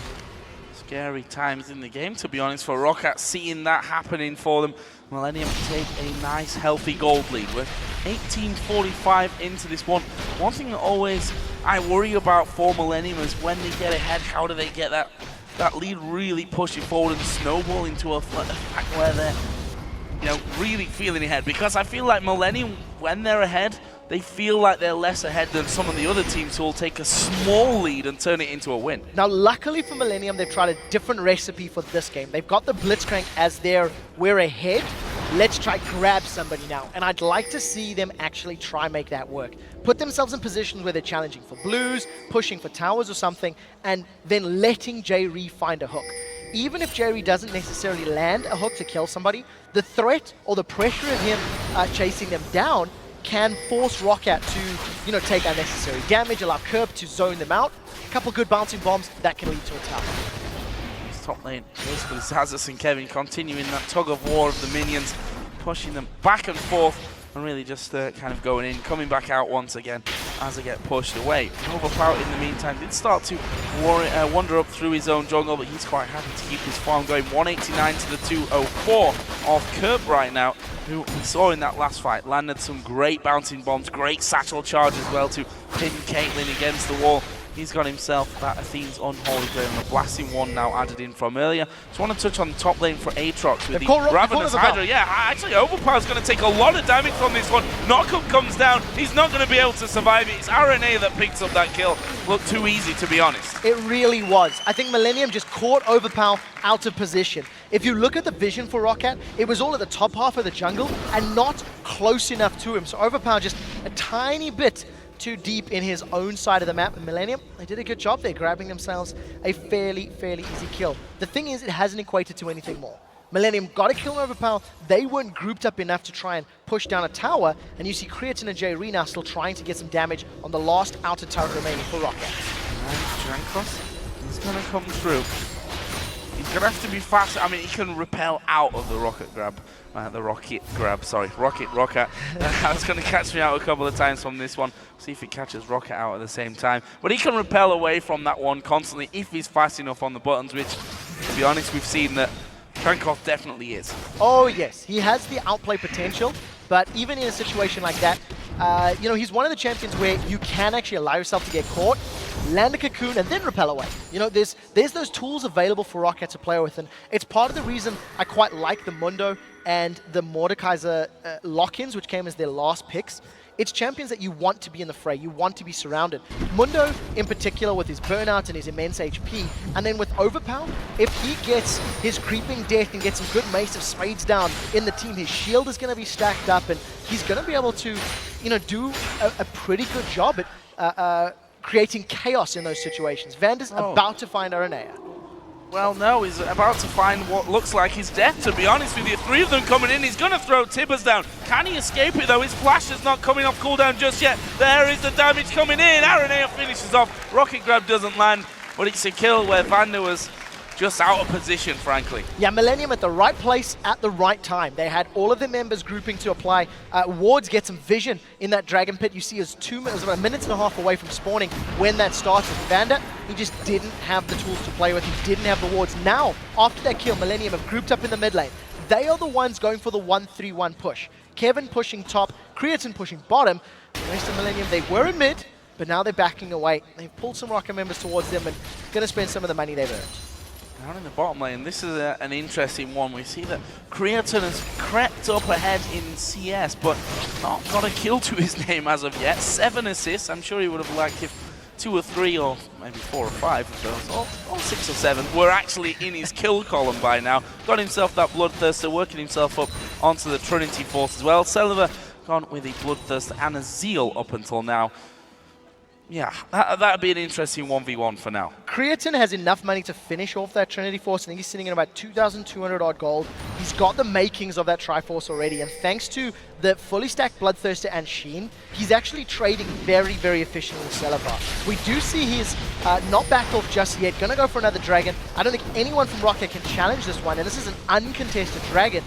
Scary times in the game, to be honest, for Roccat, seeing that happening for them. Millenium take a nice, healthy gold lead. We're 18:45 into this one. One thing that always I worry about for Millenium is when they get ahead, how do they get that lead really pushing forward and snowballing to a fact where they're really feeling ahead? Because I feel like Millenium, when they're ahead, they feel like they're less ahead than some of the other teams who will take a small lead and turn it into a win. Now, luckily for Millenium, they've tried a different recipe for this game. They've got the Blitzcrank as their we're ahead, let's try grab somebody now. And I'd like to see them actually try make that work. Put themselves in positions where they're challenging for blues, pushing for towers or something, and then letting J-Ree find a hook. Even if J-Ree doesn't necessarily land a hook to kill somebody, the threat or the pressure of him chasing them down can force Roccat to, take unnecessary damage, allow Kerb to zone them out. A couple good bouncing bombs, that can lead to a tower. Top lane, basically Zazas and Kevin continuing that tug of war of the minions, pushing them back and forth, and really just kind of going in, coming back out once again as they get pushed away. Overpower in the meantime did start to wander up through his own jungle, but he's quite happy to keep his farm going. 189 to the 204 of Kerb right now, who we saw in that last fight. Landed some great bouncing bombs, great satchel charge as well to pin Caitlyn against the wall. He's got himself that Athene's Unholy Grail and a blasting one now added in from earlier. Just want to touch on the top lane for Aatrox with the Ravenous Hydra. Yeah, actually Overpower's going to take a lot of damage from this one. Knockup comes down. He's not going to be able to survive it. It's RNA that picks up that kill. Looked too easy, to be honest. It really was. I think Millenium just caught Overpower out of position. If you look at the vision for Roccat, it was all at the top half of the jungle and not close enough to him. So Overpower just a tiny bit too deep in his own side of the map. And Millenium, they did a good job there, grabbing themselves a fairly easy kill. The thing is, it hasn't equated to anything more. Millenium got a kill on Overpower. They weren't grouped up enough to try and push down a tower. And you see Creatin and J-Ree now still trying to get some damage on the last outer turret remaining for Roccat. And Jankos is going to come through. He's going to have to be fast. I mean, he can repel out of the rocket grab. Roccat. That's going to catch me out a couple of times from this one. See if he catches Roccat out at the same time. But he can repel away from that one constantly if he's fast enough on the buttons, which, to be honest, we've seen that Jankov definitely is. Oh yes, he has the outplay potential, but even in a situation like that, you know, he's one of the champions where you can actually allow yourself to get caught, land a cocoon, and then repel away. You know, there's those tools available for Roccat to play with, and it's part of the reason I quite like the Mundo and the Mordekaiser lock-ins, which came as their last picks. It's champions that you want to be in the fray, you want to be surrounded. Mundo, in particular, with his burnout and his immense HP, and then with Overpower, if he gets his creeping death and gets some good Mace of Spades down in the team, his shield is going to be stacked up, and he's going to be able to, you know, do a pretty good job at creating chaos in those situations. Vander's about to find Aranea. Well, no, he's about to find what looks like his death, to be honest with you. 3 of them coming in. He's going to throw Tibbers down. Can he escape it, though? His flash is not coming off cooldown just yet. There is the damage coming in. Aranea finishes off. Rocket Grab doesn't land, but it's a kill where Vander was just out of position, frankly. Yeah, Millenium at the right place at the right time. They had all of their members grouping to apply. Wards get some vision in that Dragon Pit. You see it was about a minute and a half away from spawning when that started. Vander, he just didn't have the tools to play with. He didn't have the wards. Now, after that kill, Millenium have grouped up in the mid lane. They are the ones going for the 1-3-1 push. Kevin pushing top, Creatine pushing bottom. The rest of Millenium, they were in mid, but now they're backing away. They've pulled some Roccat members towards them and going to spend some of the money they've earned. Down in the bottom lane, this is an interesting one. We see that Creatine has crept up ahead in CS, but not got a kill to his name as of yet. 7 assists. I'm sure he would have liked if 2 or 3 or maybe 4 or 5 of those, or 6 or 7, were actually in his kill column by now. Got himself that Bloodthirster, working himself up onto the Trinity Force as well. Selva gone with a Bloodthirster and a Zeal up until now. Yeah, that'd be an interesting 1v1 for now. Creatine has enough money to finish off that Trinity Force. I think he's sitting at about 2,200 odd gold. He's got the makings of that Triforce already, and thanks to the fully stacked Bloodthirster and Sheen, he's actually trading very, very efficiently with Celebar. We do see he's not backed off just yet, gonna go for another Dragon. I don't think anyone from Roccat can challenge this one, and this is an uncontested Dragon.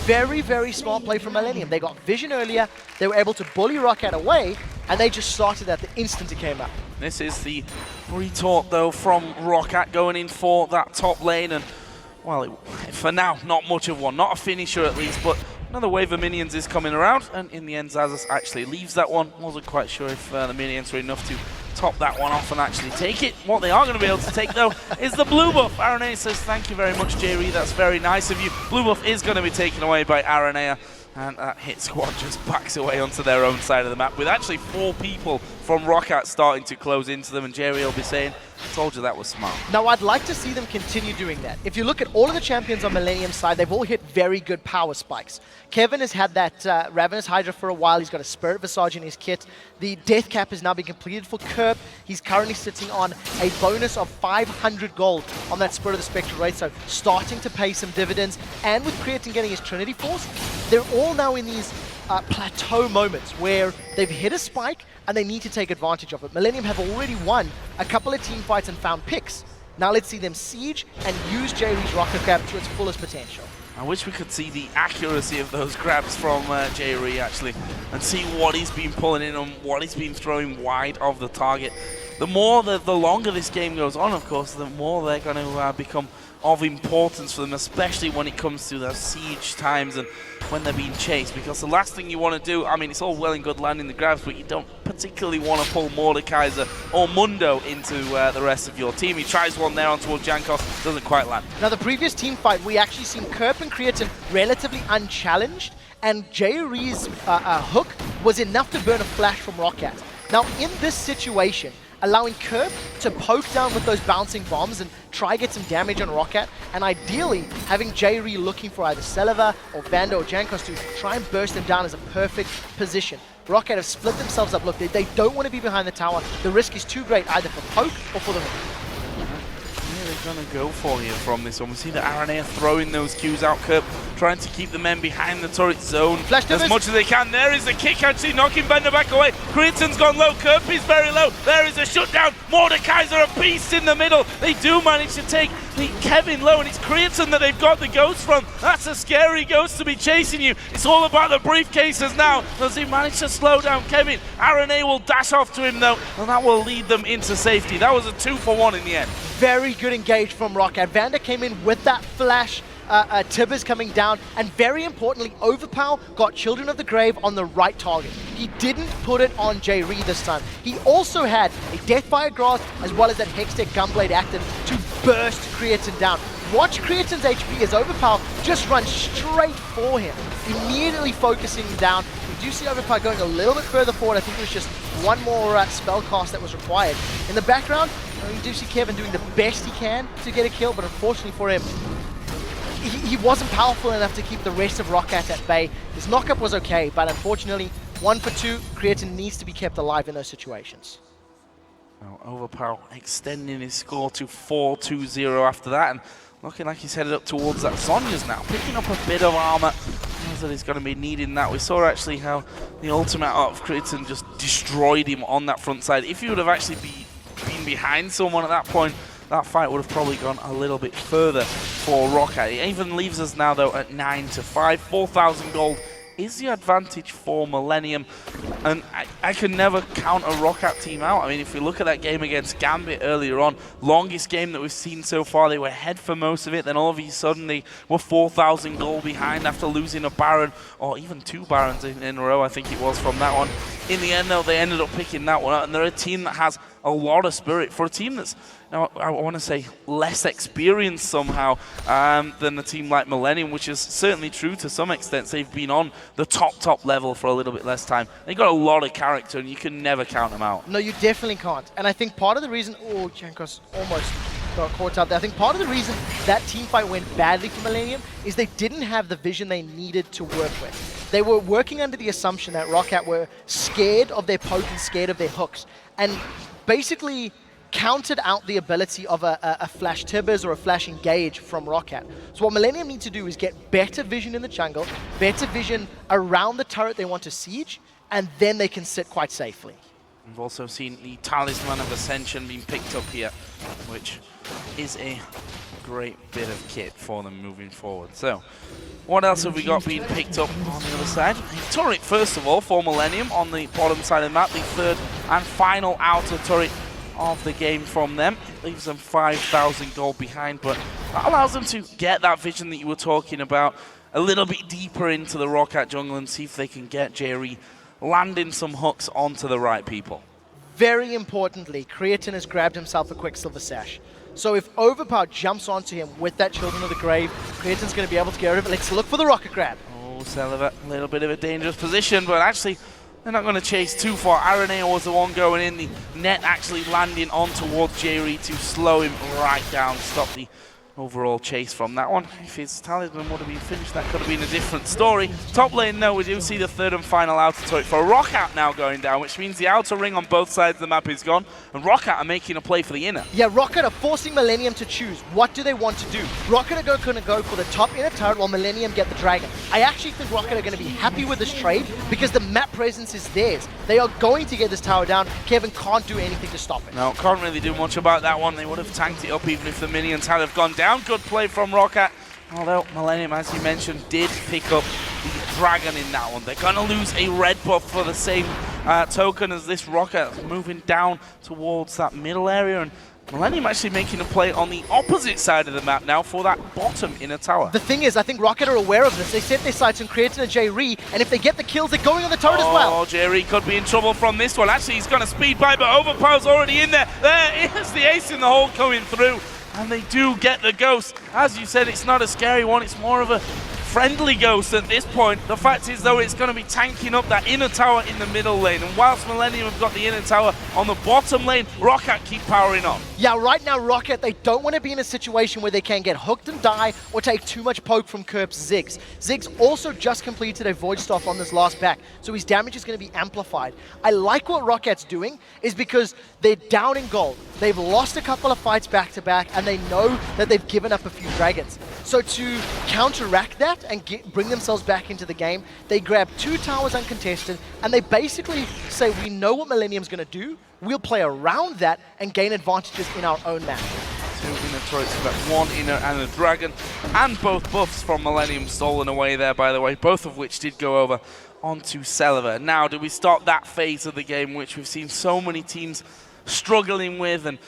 Very, very smart play from Millenium. They got vision earlier, they were able to bully Roccat away, and they just started at the instant it came up. This is the retort, though, from Roccat going in for that top lane. And, well, for now, not much of one. Not a finisher, at least, but another wave of minions is coming around. And in the end, Zazas actually leaves that one. Wasn't quite sure if the minions were enough to top that one off and actually take it. What they are going to be able to take, though, is the blue buff. Aranea says, thank you very much, Jerry. That's very nice of you. Blue buff is going to be taken away by Aranea. And that hit squad just backs away onto their own side of the map, with actually 4 people from Roccat starting to close into them, and Jerry will be saying, I told you that was smart. Now, I'd like to see them continue doing that. If you look at all of the champions on Millenium's side, they've all hit very good power spikes. Kevin has had that Ravenous Hydra for a while. He's got a Spirit Visage in his kit. The Death Cap has now been completed for Kerp. He's currently sitting on a bonus of 500 gold on that Spirit of the Spectral Wraith, so starting to pay some dividends. And with Creatine getting his Trinity Force, they're all now in these plateau moments where they've hit a spike and they need to take advantage of it. Millenium have already won a couple of team fights and found picks. Now let's see them siege and use Jerry's Rocket Grab to its fullest potential. I wish we could see the accuracy of those grabs from Jerry, actually, and see what he's been pulling in and what he's been throwing wide of the target. The longer this game goes on, of course, the more they're going to become of importance for them, especially when it comes to their siege times and when they're being chased, because the last thing you want to do, I mean, it's all well and good landing the grabs, but you don't particularly want to pull Mordekaiser or Mundo into the rest of your team. He tries one there onto Jankos, doesn't quite land. Now, the previous team fight, we actually seen Kerp and Creatine relatively unchallenged, and Jayree's hook was enough to burn a flash from Roccat. Now, in this situation, allowing Kerp to poke down with those bouncing bombs and try get some damage on Roccat, and ideally having Jayree looking for either Selva or Vander or Jankos to try and burst them down is a perfect position. Roccat have split themselves up. Look, they don't want to be behind the tower. The risk is too great either for poke or for the hook. They're going to go for here from this one. We see that Aranea throwing those Qs out, Kerp trying to keep the men behind the turret zone as much as they can. There is the kick, actually knocking Vander back away. Creatine's gone low, Kerp is very low. There is a shutdown. Mordekaiser a beast in the middle. They do manage to take the Kevin low, and it's Creatine that they've got the ghost from. That's a scary ghost to be chasing you. It's all about the briefcases now. Does he manage to slow down Kevin? Aranea will dash off to him though, and that will lead them into safety. That was a 2-for-1 in the end. Very good engage from Roccat. Vander came in with that flash, Tibbers coming down, and very importantly, Overpower got Children of the Grave on the right target. He didn't put it on J-Ree this time. He also had a Deathfire Grasp as well as that Hextech Gunblade active to burst Creatine down. Watch Creatine's HP as Overpower just runs straight for him, immediately focusing him down. We do see Overpower going a little bit further forward. I think it was just one more spell cast that was required. In the background, you do see Kevin doing the best he can to get a kill, but unfortunately for him, he wasn't powerful enough to keep the rest of Roccat at bay. His knockup was okay, but unfortunately, 1 for 2, Creatine needs to be kept alive in those situations. Well, Overpower extending his score to 4-2-0 after that, and looking like he's headed up towards that Sonya's now, picking up a bit of armor. That he's going to be needing that. We saw actually how the ultimate of Creatine just destroyed him on that front side. If he would have actually been behind someone at that point, that fight would have probably gone a little bit further for Roccat. It even leaves us now though at 9-5, 4,000 gold is the advantage for Millenium, and I can never count a Roccat team out. I mean, if we look at that game against Gambit earlier on, longest game that we've seen so far, they were ahead for most of it, then all of a sudden they were 4,000 gold behind after losing a Baron, or even 2 Barons in a row, I think it was, from that one. In the end though, they ended up picking that one out, and they're a team that has a lot of spirit for a team that's, now, I want to say, less experienced somehow than a team like Millenium, which is certainly true to some extent. They've been on the top level for a little bit less time. They've got a lot of character, and you can never count them out. No, you definitely can't. And I think part of the reason, oh, Jankos almost got caught up there. I think part of the reason that team fight went badly for Millenium is they didn't have the vision they needed to work with. They were working under the assumption that Roccat were scared of their poke and scared of their hooks, and basically counted out the ability of a flash Tibbers or a flash engage from Roccat. So what Millenium need to do is get better vision in the jungle, better vision around the turret they want to siege, and then they can sit quite safely. We've also seen the Talisman of Ascension being picked up here, which is a great bit of kit for them moving forward. So, what else have we got being picked up on the other side? A turret, first of all, for Millenium on the bottom side of the map, the third and final outer turret of the game from them. It leaves them 5,000 gold behind, but that allows them to get that vision that you were talking about a little bit deeper into the Roccat jungle and see if they can get J-Ree landing some hooks onto the right people. Very importantly, Creatine has grabbed himself a Quicksilver Sash. So if Overpower jumps onto him with that Children of the Grave, Creatine's going to be able to get rid of it. Let's look for the rocket grab. Oh, Celiva, a little bit of a dangerous position, but actually they're not going to chase too far. Aranea was the one going in, the net actually landing on towards J-Ree to slow him right down, stop the overall chase from that one. If his Talisman would have been finished, that could have been a different story. Top lane, though, we do see the third and final outer turret for Roccat now going down, which means the outer ring on both sides of the map is gone, and Roccat are making a play for the inner. Yeah, Roccat are forcing Millenium to choose. What do they want to do? Roccat are going to go for the top inner turret while Millenium get the dragon. I actually think Roccat are going to be happy with this trade because the map presence is theirs. They are going to get this tower down. Kevin can't do anything to stop it. No, can't really do much about that one. They would have tanked it up even if the minions had have gone down. Good play from Roccat. Although Millenium, as you mentioned, did pick up the dragon in that one. They're going to lose a red buff for the same token as this Roccat moving down towards that middle area. And Millenium actually making a play on the opposite side of the map now for that bottom inner tower. The thing is, I think Roccat are aware of this. They set their sights on Creatine and J-Ree, and if they get the kills, they're going on the turret as well. Oh, J-Ree could be in trouble from this one. Actually, he's going to speed by, but Overpower's already in there. There is the ace in the hole coming through. And they do get the ghost. As you said, it's not a scary one. It's more of a friendly ghost at this point. The fact is, though, it's going to be tanking up that inner tower in the middle lane. And whilst Millenium have got the inner tower on the bottom lane, Roccat keep powering on. Yeah, right now, Roccat, they don't want to be in a situation where they can get hooked and die or take too much poke from Kerp's Ziggs. Ziggs also just completed a Void Staff on this last back, so his damage is going to be amplified. I like what Rockat's doing is because they're down in gold. They've lost a couple of fights back-to-back, and they know that they've given up a few dragons. So to counteract that and bring themselves back into the game, they grab 2 towers uncontested, and they basically say, we know what Millenium's going to do, we'll play around that and gain advantages in our own map. 2 inner turrets, but 1 inner and a dragon, and both buffs from Millenium stolen away there, by the way, both of which did go over onto Celiva. Now, do we start that phase of the game, which we've seen so many teams struggling with, and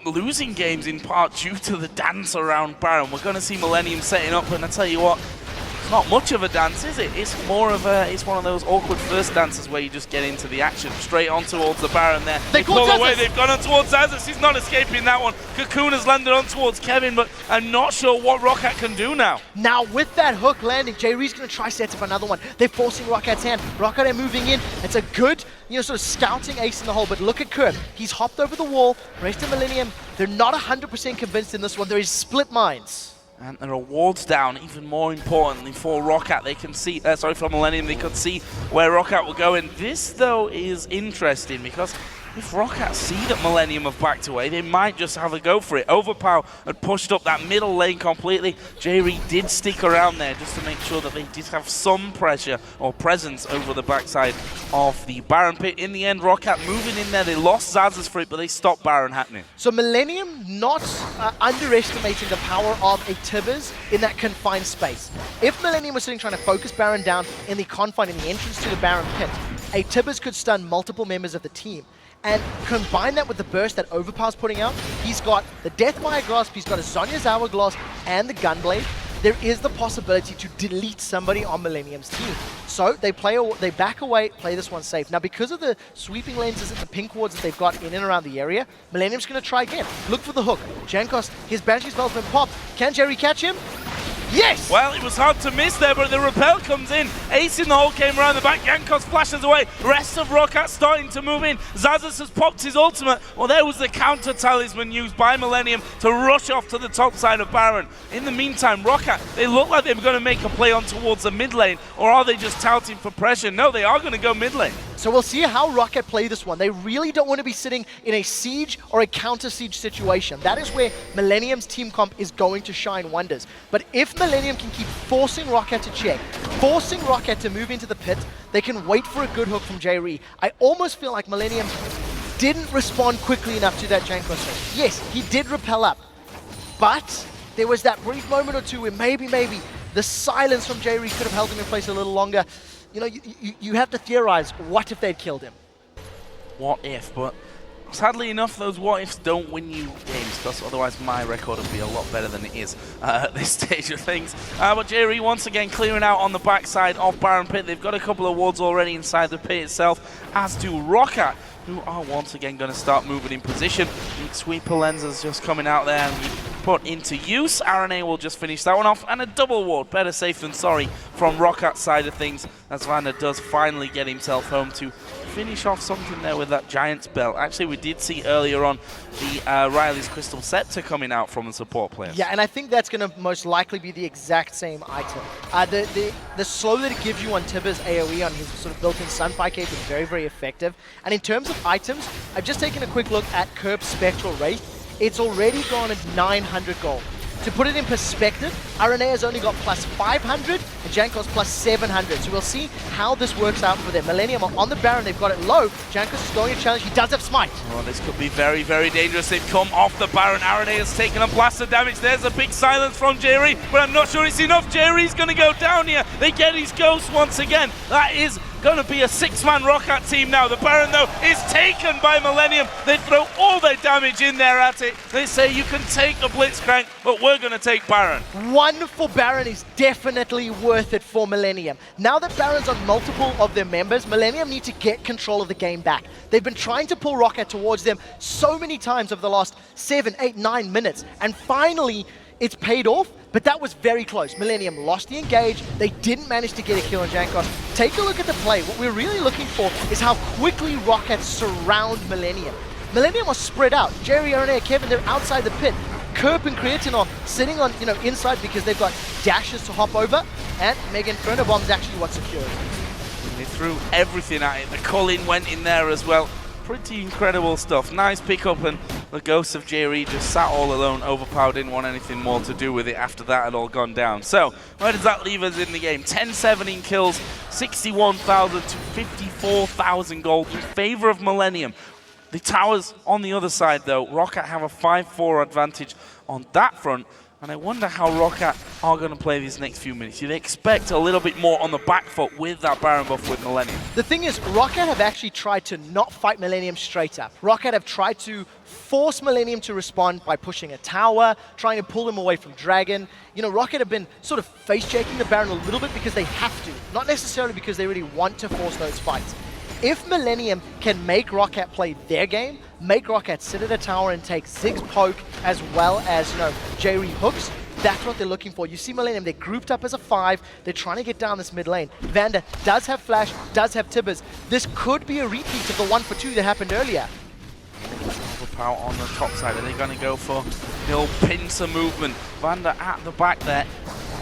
losing games in part due to the dance around Baron. We're going to see Millenium setting up, and I tell you what, it's not much of a dance, is it? It's more of it's one of those awkward first dances where you just get into the action. Straight on towards the Baron there. They pull away, they've gone on towards Zazas. He's not escaping that one. Cocoon has landed on towards Kevin, but I'm not sure what Roccat can do now. Now with that hook landing, J-Ree's going to try set up another one. They're forcing Rockat's hand. Roccat are moving in. It's a good, sort of scouting ace in the hole, but look at Kerb. He's hopped over the wall. Rest of Millenium, they're not 100% convinced in this one. There is split minds. And the rewards down, even more importantly for Roccat. They can see, for Millenium, they could see where Roccat will go. And this, though, is interesting because if Roccat see that Millenium have backed away, they might just have a go for it. Overpower had pushed up that middle lane completely. J-Ree did stick around there just to make sure that they did have some pressure or presence over the backside of the Baron pit. In the end, Roccat moving in there. They lost Zazas for it, but they stopped Baron happening. So Millenium not underestimating the power of a Tibbers in that confined space. If Millenium was sitting trying to focus Baron down in the confine, in the entrance to the Baron pit, a Tibbers could stun multiple members of the team. And combine that with the burst that Overpower's putting out, he's got the Deathfire Grasp, he's got a Zhonya's Hourglass, and the Gunblade. There is the possibility to delete somebody on Millenium's team. So they back away, play this one safe. Now because of the sweeping lenses and the pink wards that they've got in and around the area, Millenium's going to try again. Look for the hook. Jankos, his Banshee spell's been popped. Can Jerry catch him? Yes! Well, it was hard to miss there, but the repel comes in. Ace in the hole came around the back. Jankos flashes away. Rest of Roccat starting to move in. Zazas has popped his ultimate. Well, there was the counter talisman used by Millenium to rush off to the top side of Baron. In the meantime, Roccat, they look like they're going to make a play on towards the mid lane, or are they just touting for pressure? No, they are going to go mid lane. So we'll see how Roccat play this one. They really don't want to be sitting in a siege or a counter-siege situation. That is where Millenium's team comp is going to shine wonders. But if Millenium can keep forcing Roccat to check, forcing Roccat to move into the pit, they can wait for a good hook from J-Ree. I almost feel like Millenium didn't respond quickly enough to that Jankos hook. Yes, he did repel up, but there was that brief moment or two where maybe the silence from J-Ree could have held him in place a little longer. You have to theorize, what if they'd killed him? What if, but sadly enough, those what ifs don't win you games, because otherwise my record would be a lot better than it is at this stage of things. But J-Ree once again clearing out on the backside of Baron Pit. They've got a couple of wards already inside the pit itself, as do Roccat, who are once again going to start moving in position. Sweeper lenses just coming out there and put into use. RNA will just finish that one off, and a double ward, better safe than sorry from Rockat's side of things, as Vander does finally get himself home to finish off something there with that Giant's Belt. Actually, we did see earlier on the Riley's Crystal Scepter coming out from the support players. Yeah, and I think that's going to most likely be the exact same item. The slow that it gives you on Tibber's AoE on his sort of built-in Sunfire Cape is very, very effective. And in terms of items, I've just taken a quick look at Kerb's Spectral Wraith. It's already gone at 900 gold. To put it in perspective, RNA has only got plus 500 and Jankos plus 700. So we'll see how this works out for them. Millenium on the Baron, they've got it low. Jankos is going to challenge. He does have Smite. Oh, this could be very, very dangerous. They've come off the Baron. RNA has taken a blast of damage. There's a big silence from J-Ree, but I'm not sure it's enough. J-Ree's going to go down here. They get his ghost once again. That is going to be a 6-man Roccat team now. The Baron, though, is taken by Millenium. They throw all their damage in there at it. They say you can take a Blitzcrank, but we're going to take Baron. One for Baron is definitely worth it for Millenium. Now that Baron's on multiple of their members, Millenium need to get control of the game back. They've been trying to pull Roccat towards them so many times over the last 7, 8, 9 minutes, and finally it's paid off, but that was very close. Millenium lost the engage. They didn't manage to get a kill on Jankos. Take a look at the play. What we're really looking for is how quickly Roccat surround Millenium. Millenium are spread out. Jerry, RNA, Kevin, they're outside the pit. Kerb and Creatine are sitting on, inside because they've got dashes to hop over, and Mega Inferno Bomb is actually what secured. They threw everything at it. The Culling went in there as well. Pretty incredible stuff. Nice pickup, and the ghost of J-Ree just sat all alone. Overpower didn't want anything more to do with it after that had all gone down. So, where does that leave us in the game? 10-17 kills, 61,000 to 54,000 gold in favor of Millenium. The towers on the other side, though, Roccat have a 5-4 advantage on that front. And I wonder how Roccat are going to play these next few minutes. You'd expect a little bit more on the back foot with that Baron buff with Millenium. The thing is, Roccat have actually tried to not fight Millenium straight up. Roccat have tried to force Millenium to respond by pushing a tower, trying to pull him away from Dragon. You know, Roccat have been sort of face-checking the Baron a little bit because they have to, not necessarily because they really want to force those fights. If Millenium can make Roccat play their game, make Roccat sit at a tower and take Ziggs poke as well as, you know, J-Re hooks, that's what they're looking for. You see Millenium, they're grouped up as a 5. They're trying to get down this mid lane. Vander does have flash, does have Tibbers. This could be a repeat of the 1-for-2 that happened earlier. Overpower on the top side. Are they going to go for the old pincer movement? Vander at the back there.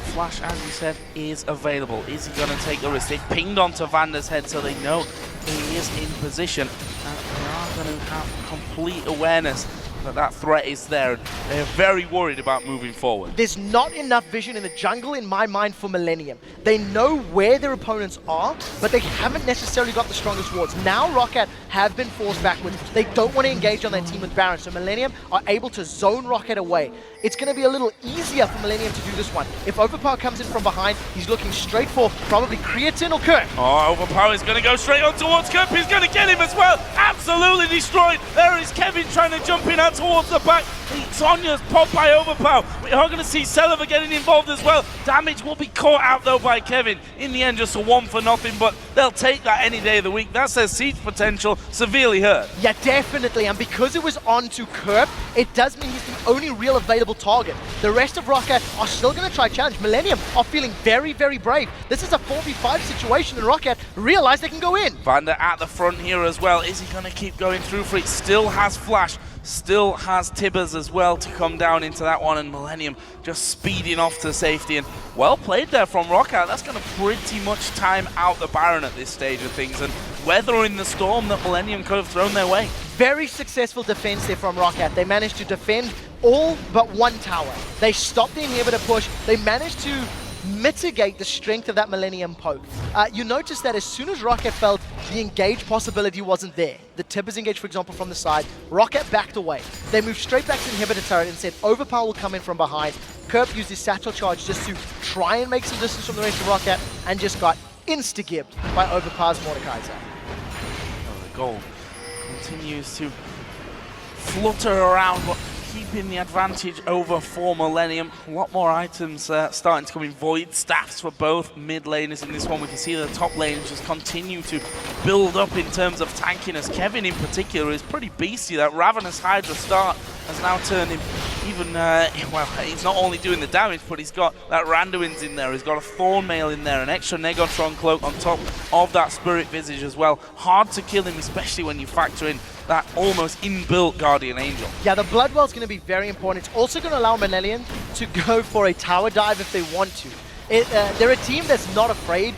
Flash, as you said, is available. Is he going to take the risk? They pinged onto Vander's head so they know he is in position. And they are going to have complete awareness that that threat is there. They're very worried about moving forward. There's not enough vision in the jungle in my mind for Millenium. They know where their opponents are, but they haven't necessarily got the strongest wards. Now Roccat have been forced backwards. They don't want to engage on their team with Baron, so Millenium are able to zone Roccat away. It's going to be a little easier for Millenium to do this one. If Overpower comes in from behind, he's looking straight for probably Creatine or Kirk. Oh, Overpower is going to go straight on towards Kirk. He's going to get him as well. Absolutely destroyed. There is Kevin trying to jump in out towards the back. Sonya's popped by Overpower. We are going to see Celiver getting involved as well. Damage will be caught out though by Kevin. In the end, just a 1 for nothing, but they'll take that any day of the week. That's their siege potential severely hurt. Yeah, definitely. And because it was on to Kerp, it does mean he's the only real available target. The rest of Roccat are still going to try challenge. Millenium are feeling very, very brave. This is a 4v5 situation, and Roccat realize they can go in. Vander at the front here as well. Is he going to keep going through for it? Still has Flash. Still has Tibbers as well to come down into that one, and Millenium just speeding off to safety. And well played there from Roccat. That's going to pretty much time out the Baron at this stage of things and weathering the storm that Millenium could have thrown their way. Very successful defense there from Roccat. They managed to defend all but one tower. They stopped the inhibitor push. They managed to mitigate the strength of that Millenium poke. You notice that as soon as Roccat felt the engage possibility wasn't there, the Tibbers engaged, for example, from the side, Roccat backed away. They moved straight back to the inhibitor turret and said Overpower will come in from behind. Kerp used his satchel charge just to try and make some distance from the rest of Roccat and just got insta-gibbed by Overpower's Mordekaiser. Oh, the goal continues to flutter around, but keeping the advantage over for Millenium. A lot more items starting to come in. Void staffs for both mid laners in this one. We can see the top lanes just continue to build up in terms of tankiness. Kevin in particular is pretty beastly. That Ravenous Hydra start has now turned him even, well, he's not only doing the damage, but he's got that Randuin's in there. He's got a Thornmail in there, an extra Negotron cloak on top of that Spirit Visage as well. Hard to kill him, especially when you factor in that almost inbuilt Guardian Angel. Yeah, the Bloodwell's going to be very important. It's also going to allow Millenium to go for a tower dive if they want to. They're a team that's not afraid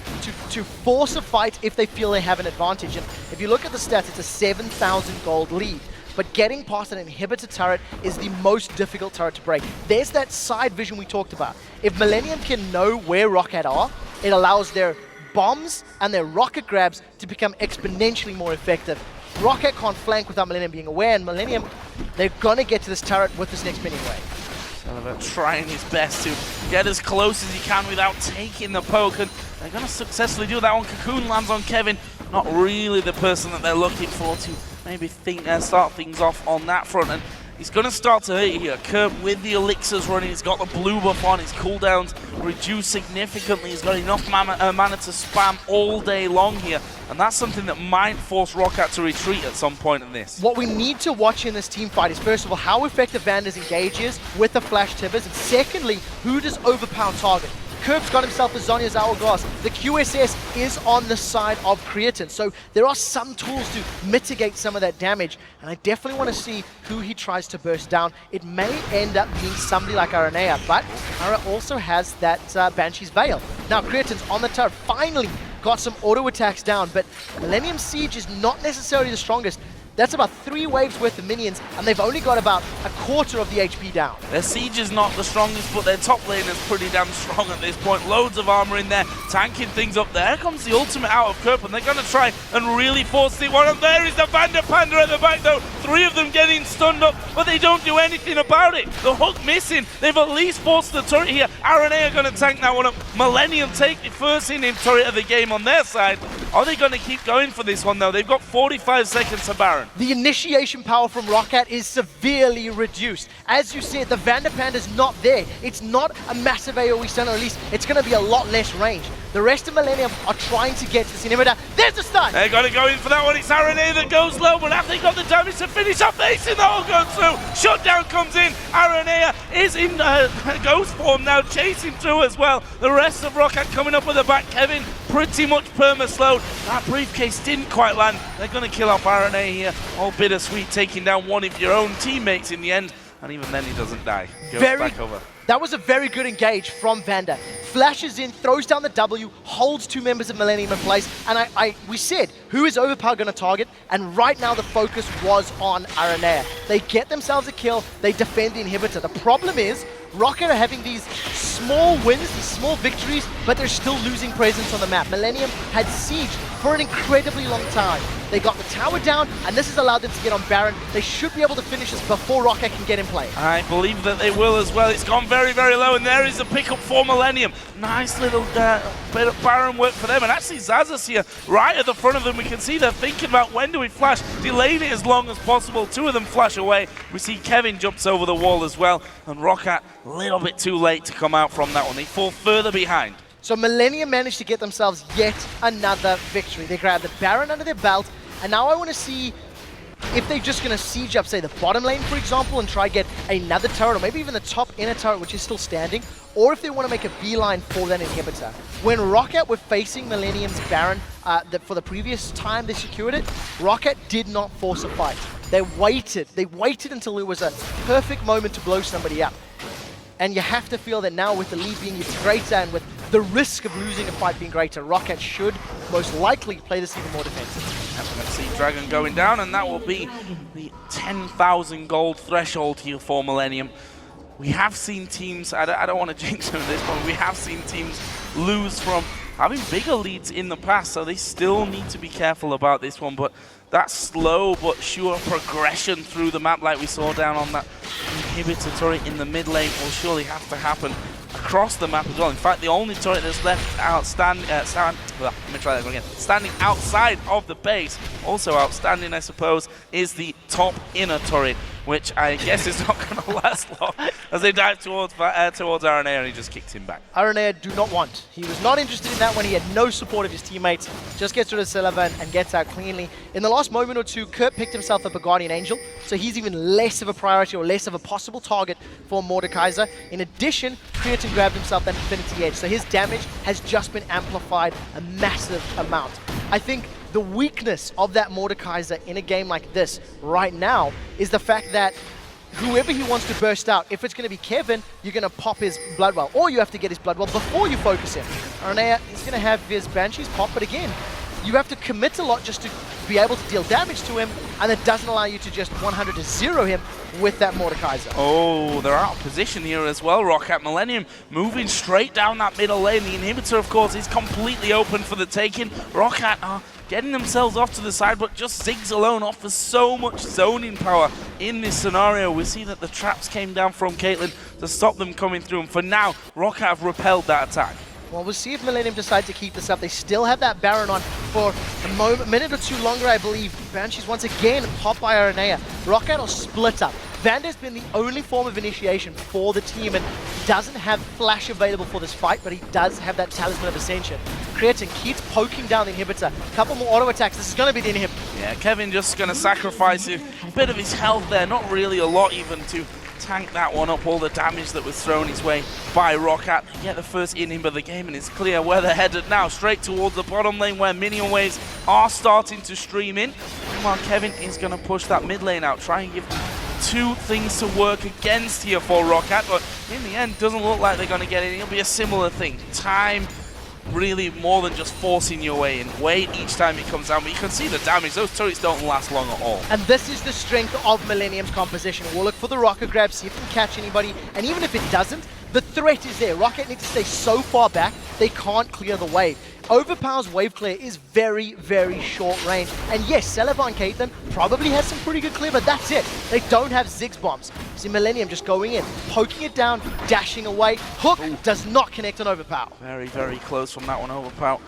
to force a fight if they feel they have an advantage. And if you look at the stats, it's a 7,000 gold lead. But getting past an inhibitor turret is the most difficult turret to break. There's that side vision we talked about. If Millenium can know where Roccat are, it allows their bombs and their rocket grabs to become exponentially more effective. Roccat can't flank without Millenium being aware, and Millenium, they're going to get to this turret with this next mini wave. Celiver trying his best to get as close as he can without taking the poke, and they're going to successfully do that one. Cocoon lands on Kevin, not really the person that they're looking for to maybe start things off on that front. And he's going to start to hurt here. Kerp with the elixirs running, he's got the blue buff on, his cooldowns reduced significantly, he's got enough mana to spam all day long here, and that's something that might force Roccat to retreat at some point in this. What we need to watch in this team fight is, first of all, how effective Vander's engage is with the Flash Tibbers, and secondly, who does Overpower target? Kerp's got himself a Zhonya's Hourglass. The QSS is on the side of Creatine, so there are some tools to mitigate some of that damage, and I definitely want to see who he tries to burst down. It may end up being somebody like Aranea, but Ara also has that Banshee's Veil. Now Creatine's on the turret, finally got some auto attacks down, but Millenium Siege is not necessarily the strongest. That's about 3 waves worth of minions, and they've only got about a quarter of the HP down. Their siege is not the strongest, but their top lane is pretty damn strong at this point. Loads of armor in there, tanking things up. There comes the ultimate out of Kerp, and they're going to try and really force it. One of there is the Vanderpander at the back, though. 3 of them getting stunned up, but they don't do anything about it. The hook missing. They've at least forced the turret here. RNA are going to tank that one up. Millenium take the first in-game turret of the game on their side. Are they going to keep going for this one, though? They've got 45 seconds to Baron. The initiation power from Roccat is severely reduced. As you said, the Vanderpander's not there. It's not a massive AoE stun, or at least it's going to be a lot less range. The rest of Millenium are trying to get to this inhibitor. There's the stun! They're going to go in for that one. It's RNA that goes low, but have they got the damage to finish up? Facing the whole goes through. Shutdown comes in. RNA is in ghost form now, chasing through as well. The rest of Roccat coming up with the back. Kevin pretty much perma-slowed. That briefcase didn't quite land. They're going to kill off RNA here. All bittersweet, taking down one of your own teammates in the end. And even then, he doesn't die. Goes back over. That was a very good engage from Vander. Flashes in, throws down the W, holds 2 members of Millenium in place, and we said, who is Overpower going to target? And right now the focus was on Aranea. They get themselves a kill, they defend the inhibitor. The problem is, Roccat are having these small wins, these small victories, but they're still losing presence on the map. Millenium had siege for an incredibly long time. They got the tower down, and this has allowed them to get on Baron. They should be able to finish this before Roccat can get in play. I believe that they will as well. It's gone very, very low, and there is a pickup for Millenium. Nice little bit of Baron work for them, and actually Zazas here, right at the front of them. We can see they're thinking about when do we flash, delaying it as long as possible. 2 of them flash away. We see Kevin jumps over the wall as well, and Roccat a little bit too late to come out from that one. They fall further behind. So Millenium managed to get themselves yet another victory. They grabbed the Baron under their belt, and now I want to see if they're just going to siege up, say, the bottom lane, for example, and try get another turret, or maybe even the top inner turret, which is still standing, or if they want to make a beeline for that inhibitor. When Roccat were facing Millenium's Baron for the previous time they secured it, Roccat did not force a fight. They waited. They waited until it was a perfect moment to blow somebody up. And you have to feel that now with the lead being even greater and with the risk of losing a fight being greater, Roccat should most likely play this even more defensive. And we're going to see Dragon going down, and that will be the 10,000 gold threshold here for Millenium. We have seen teams, I don't want to jinx them at this point, we have seen teams lose from having bigger leads in the past, so they still need to be careful about this one. But that slow but sure progression through the map like we saw down on that inhibitor turret in the mid lane will surely have to happen across the map as well. In fact, the only turret that's left standing outside of the base, also outstanding I suppose, is the top inner turret, which I guess is not going to last long as they dive towards RNA, and he just kicked him back. RNA do not want. He was not interested in that when he had no support of his teammates. Just gets rid of Sullivan and gets out cleanly. In the last moment or two, Kurt picked himself up a Guardian Angel, so he's even less of a priority or less of a possible target for Mordekaiser. In addition, Creatine grabbed himself that Infinity Edge, so his damage has just been amplified a massive amount. I think the weakness of that Mordekaiser in a game like this right now is the fact that whoever he wants to burst out, if it's going to be Kevin, you're going to pop his Bloodwell, or you have to get his Bloodwell before you focus him. Aranea is going to have his Banshees pop, but again, you have to commit a lot just to be able to deal damage to him, and it doesn't allow you to just 100 to 0 him with that Mordekaiser. Oh, they're out of position here as well. Roccat Millenium moving straight down that middle lane. The inhibitor, of course, is completely open for the taking. Roccat are getting themselves off to the side, but just Ziggs alone offers so much zoning power in this scenario. We see that the traps came down from Caitlyn to stop them coming through, and for now, Roccat have repelled that attack. Well, we'll see if Millenium decide to keep this up. They still have that Baron on for a minute or two longer, I believe. Banshees once again popped by Aranea. Roccat will split up. Vander's been the only form of initiation for the team and doesn't have Flash available for this fight, but he does have that Talisman of Ascension. Creatine keeps poking down the inhibitor. A couple more auto attacks. This is going to be the inhibitor. Yeah, Kevin just going to sacrifice a bit of his health there. Not really a lot even to tank that one up, all the damage that was thrown his way by Roccat. Get the first inhib of the game, and it's clear where they're headed now, straight towards the bottom lane where minion waves are starting to stream in. Meanwhile, Kevin is going to push that mid lane out, try and give them 2 things to work against here for Roccat, but in the end, doesn't look like they're going to get it. It'll be a similar thing. Time really more than just forcing your way in. Wait each time it comes down, but you can see the damage. Those turrets don't last long at all. And this is the strength of Millennium's composition. We'll look for the Roccat grab, see if it can catch anybody, and even if it doesn't, the threat is there. Roccat need to stay so far back, they can't clear the wave. Overpower's wave clear is very, very short range. And yes, Celebar and Caitlyn probably has some pretty good clear, but that's it. They don't have Ziggs bombs. See Millennium just going in, poking it down, dashing away. Hook does not connect on Overpower. Very, very close from that one, Overpower.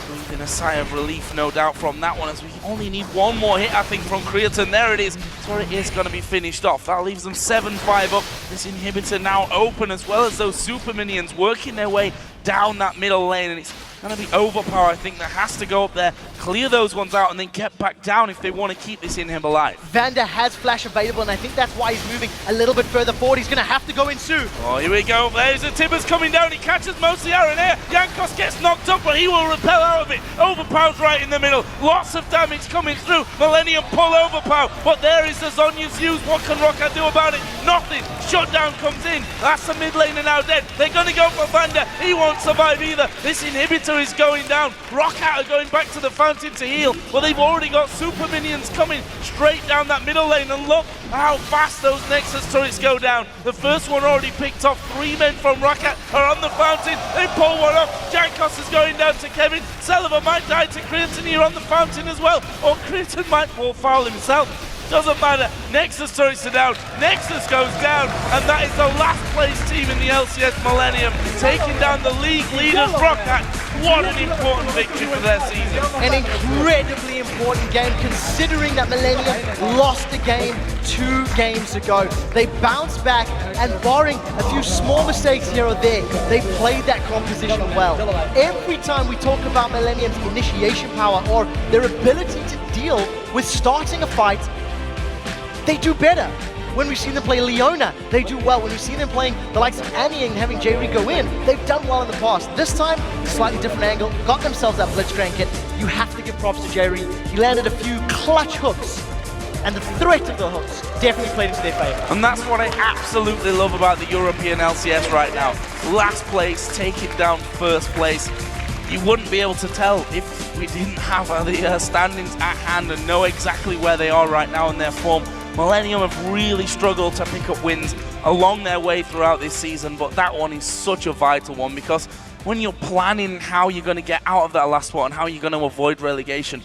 Breathing a sigh of relief, no doubt, from that one, as we only need one more hit, I think, from Creatine. There it is. So it is going to be finished off. That leaves them 7-5 up. This inhibitor now open, as well as those super minions working their way down that middle lane, and it's going to be Overpower, I think, that has to go up there, clear those ones out, and then get back down if they want to keep this inhib alive. Vander has flash available, and I think that's why he's moving a little bit further forward. He's going to have to go in soon. Oh, here we go. There's the Tibbers coming down. He catches most of the arrow in air. Jankos gets knocked up, but he will repel out of it. Overpower's right in the middle. Lots of damage coming through. Millennium pull Overpower, but there is the Zhonya's used. What can Roccat do about it? Nothing. Shutdown comes in. That's the mid laner now dead. They're going to go for Vander. He won't survive either. This inhibitor is going down. Roccat are going back to the fountain to heal, but they've already got super minions coming straight down that middle lane, and look how fast those Nexus turrets go down. The first one already picked off. 3 men from Roccat are on the fountain. They pull one off. Jankos is going down to Kevin. Celebar might die to Creatine here on the fountain as well, or Creatine might fall foul himself. Doesn't matter. Nexus turrets are down. Nexus goes down, and that is the last place team in the LCS Millennium, taking down the league leaders Roccat. What an important victory for their season. An incredibly important game, considering that Millennium lost the game 2 games ago. They bounced back, and barring a few small mistakes here or there, they played that composition well. Every time we talk about Millennium's initiation power or their ability to deal with starting a fight, they do better. When we've seen them play Leona, they do well. When we've seen them playing the likes of Annie and having Jerry go in, they've done well in the past. This time, slightly different angle, got themselves that Blitzcrank hit. You have to give props to Jerry. He landed a few clutch hooks, and the threat of the hooks definitely played into their favor. And that's what I absolutely love about the European LCS right now. Last place, taking down first place. You wouldn't be able to tell if we didn't have the standings at hand and know exactly where they are right now in their form. Millennium have really struggled to pick up wins along their way throughout this season, but that one is such a vital one, because when you're planning how you're going to get out of that last spot and how you're going to avoid relegation,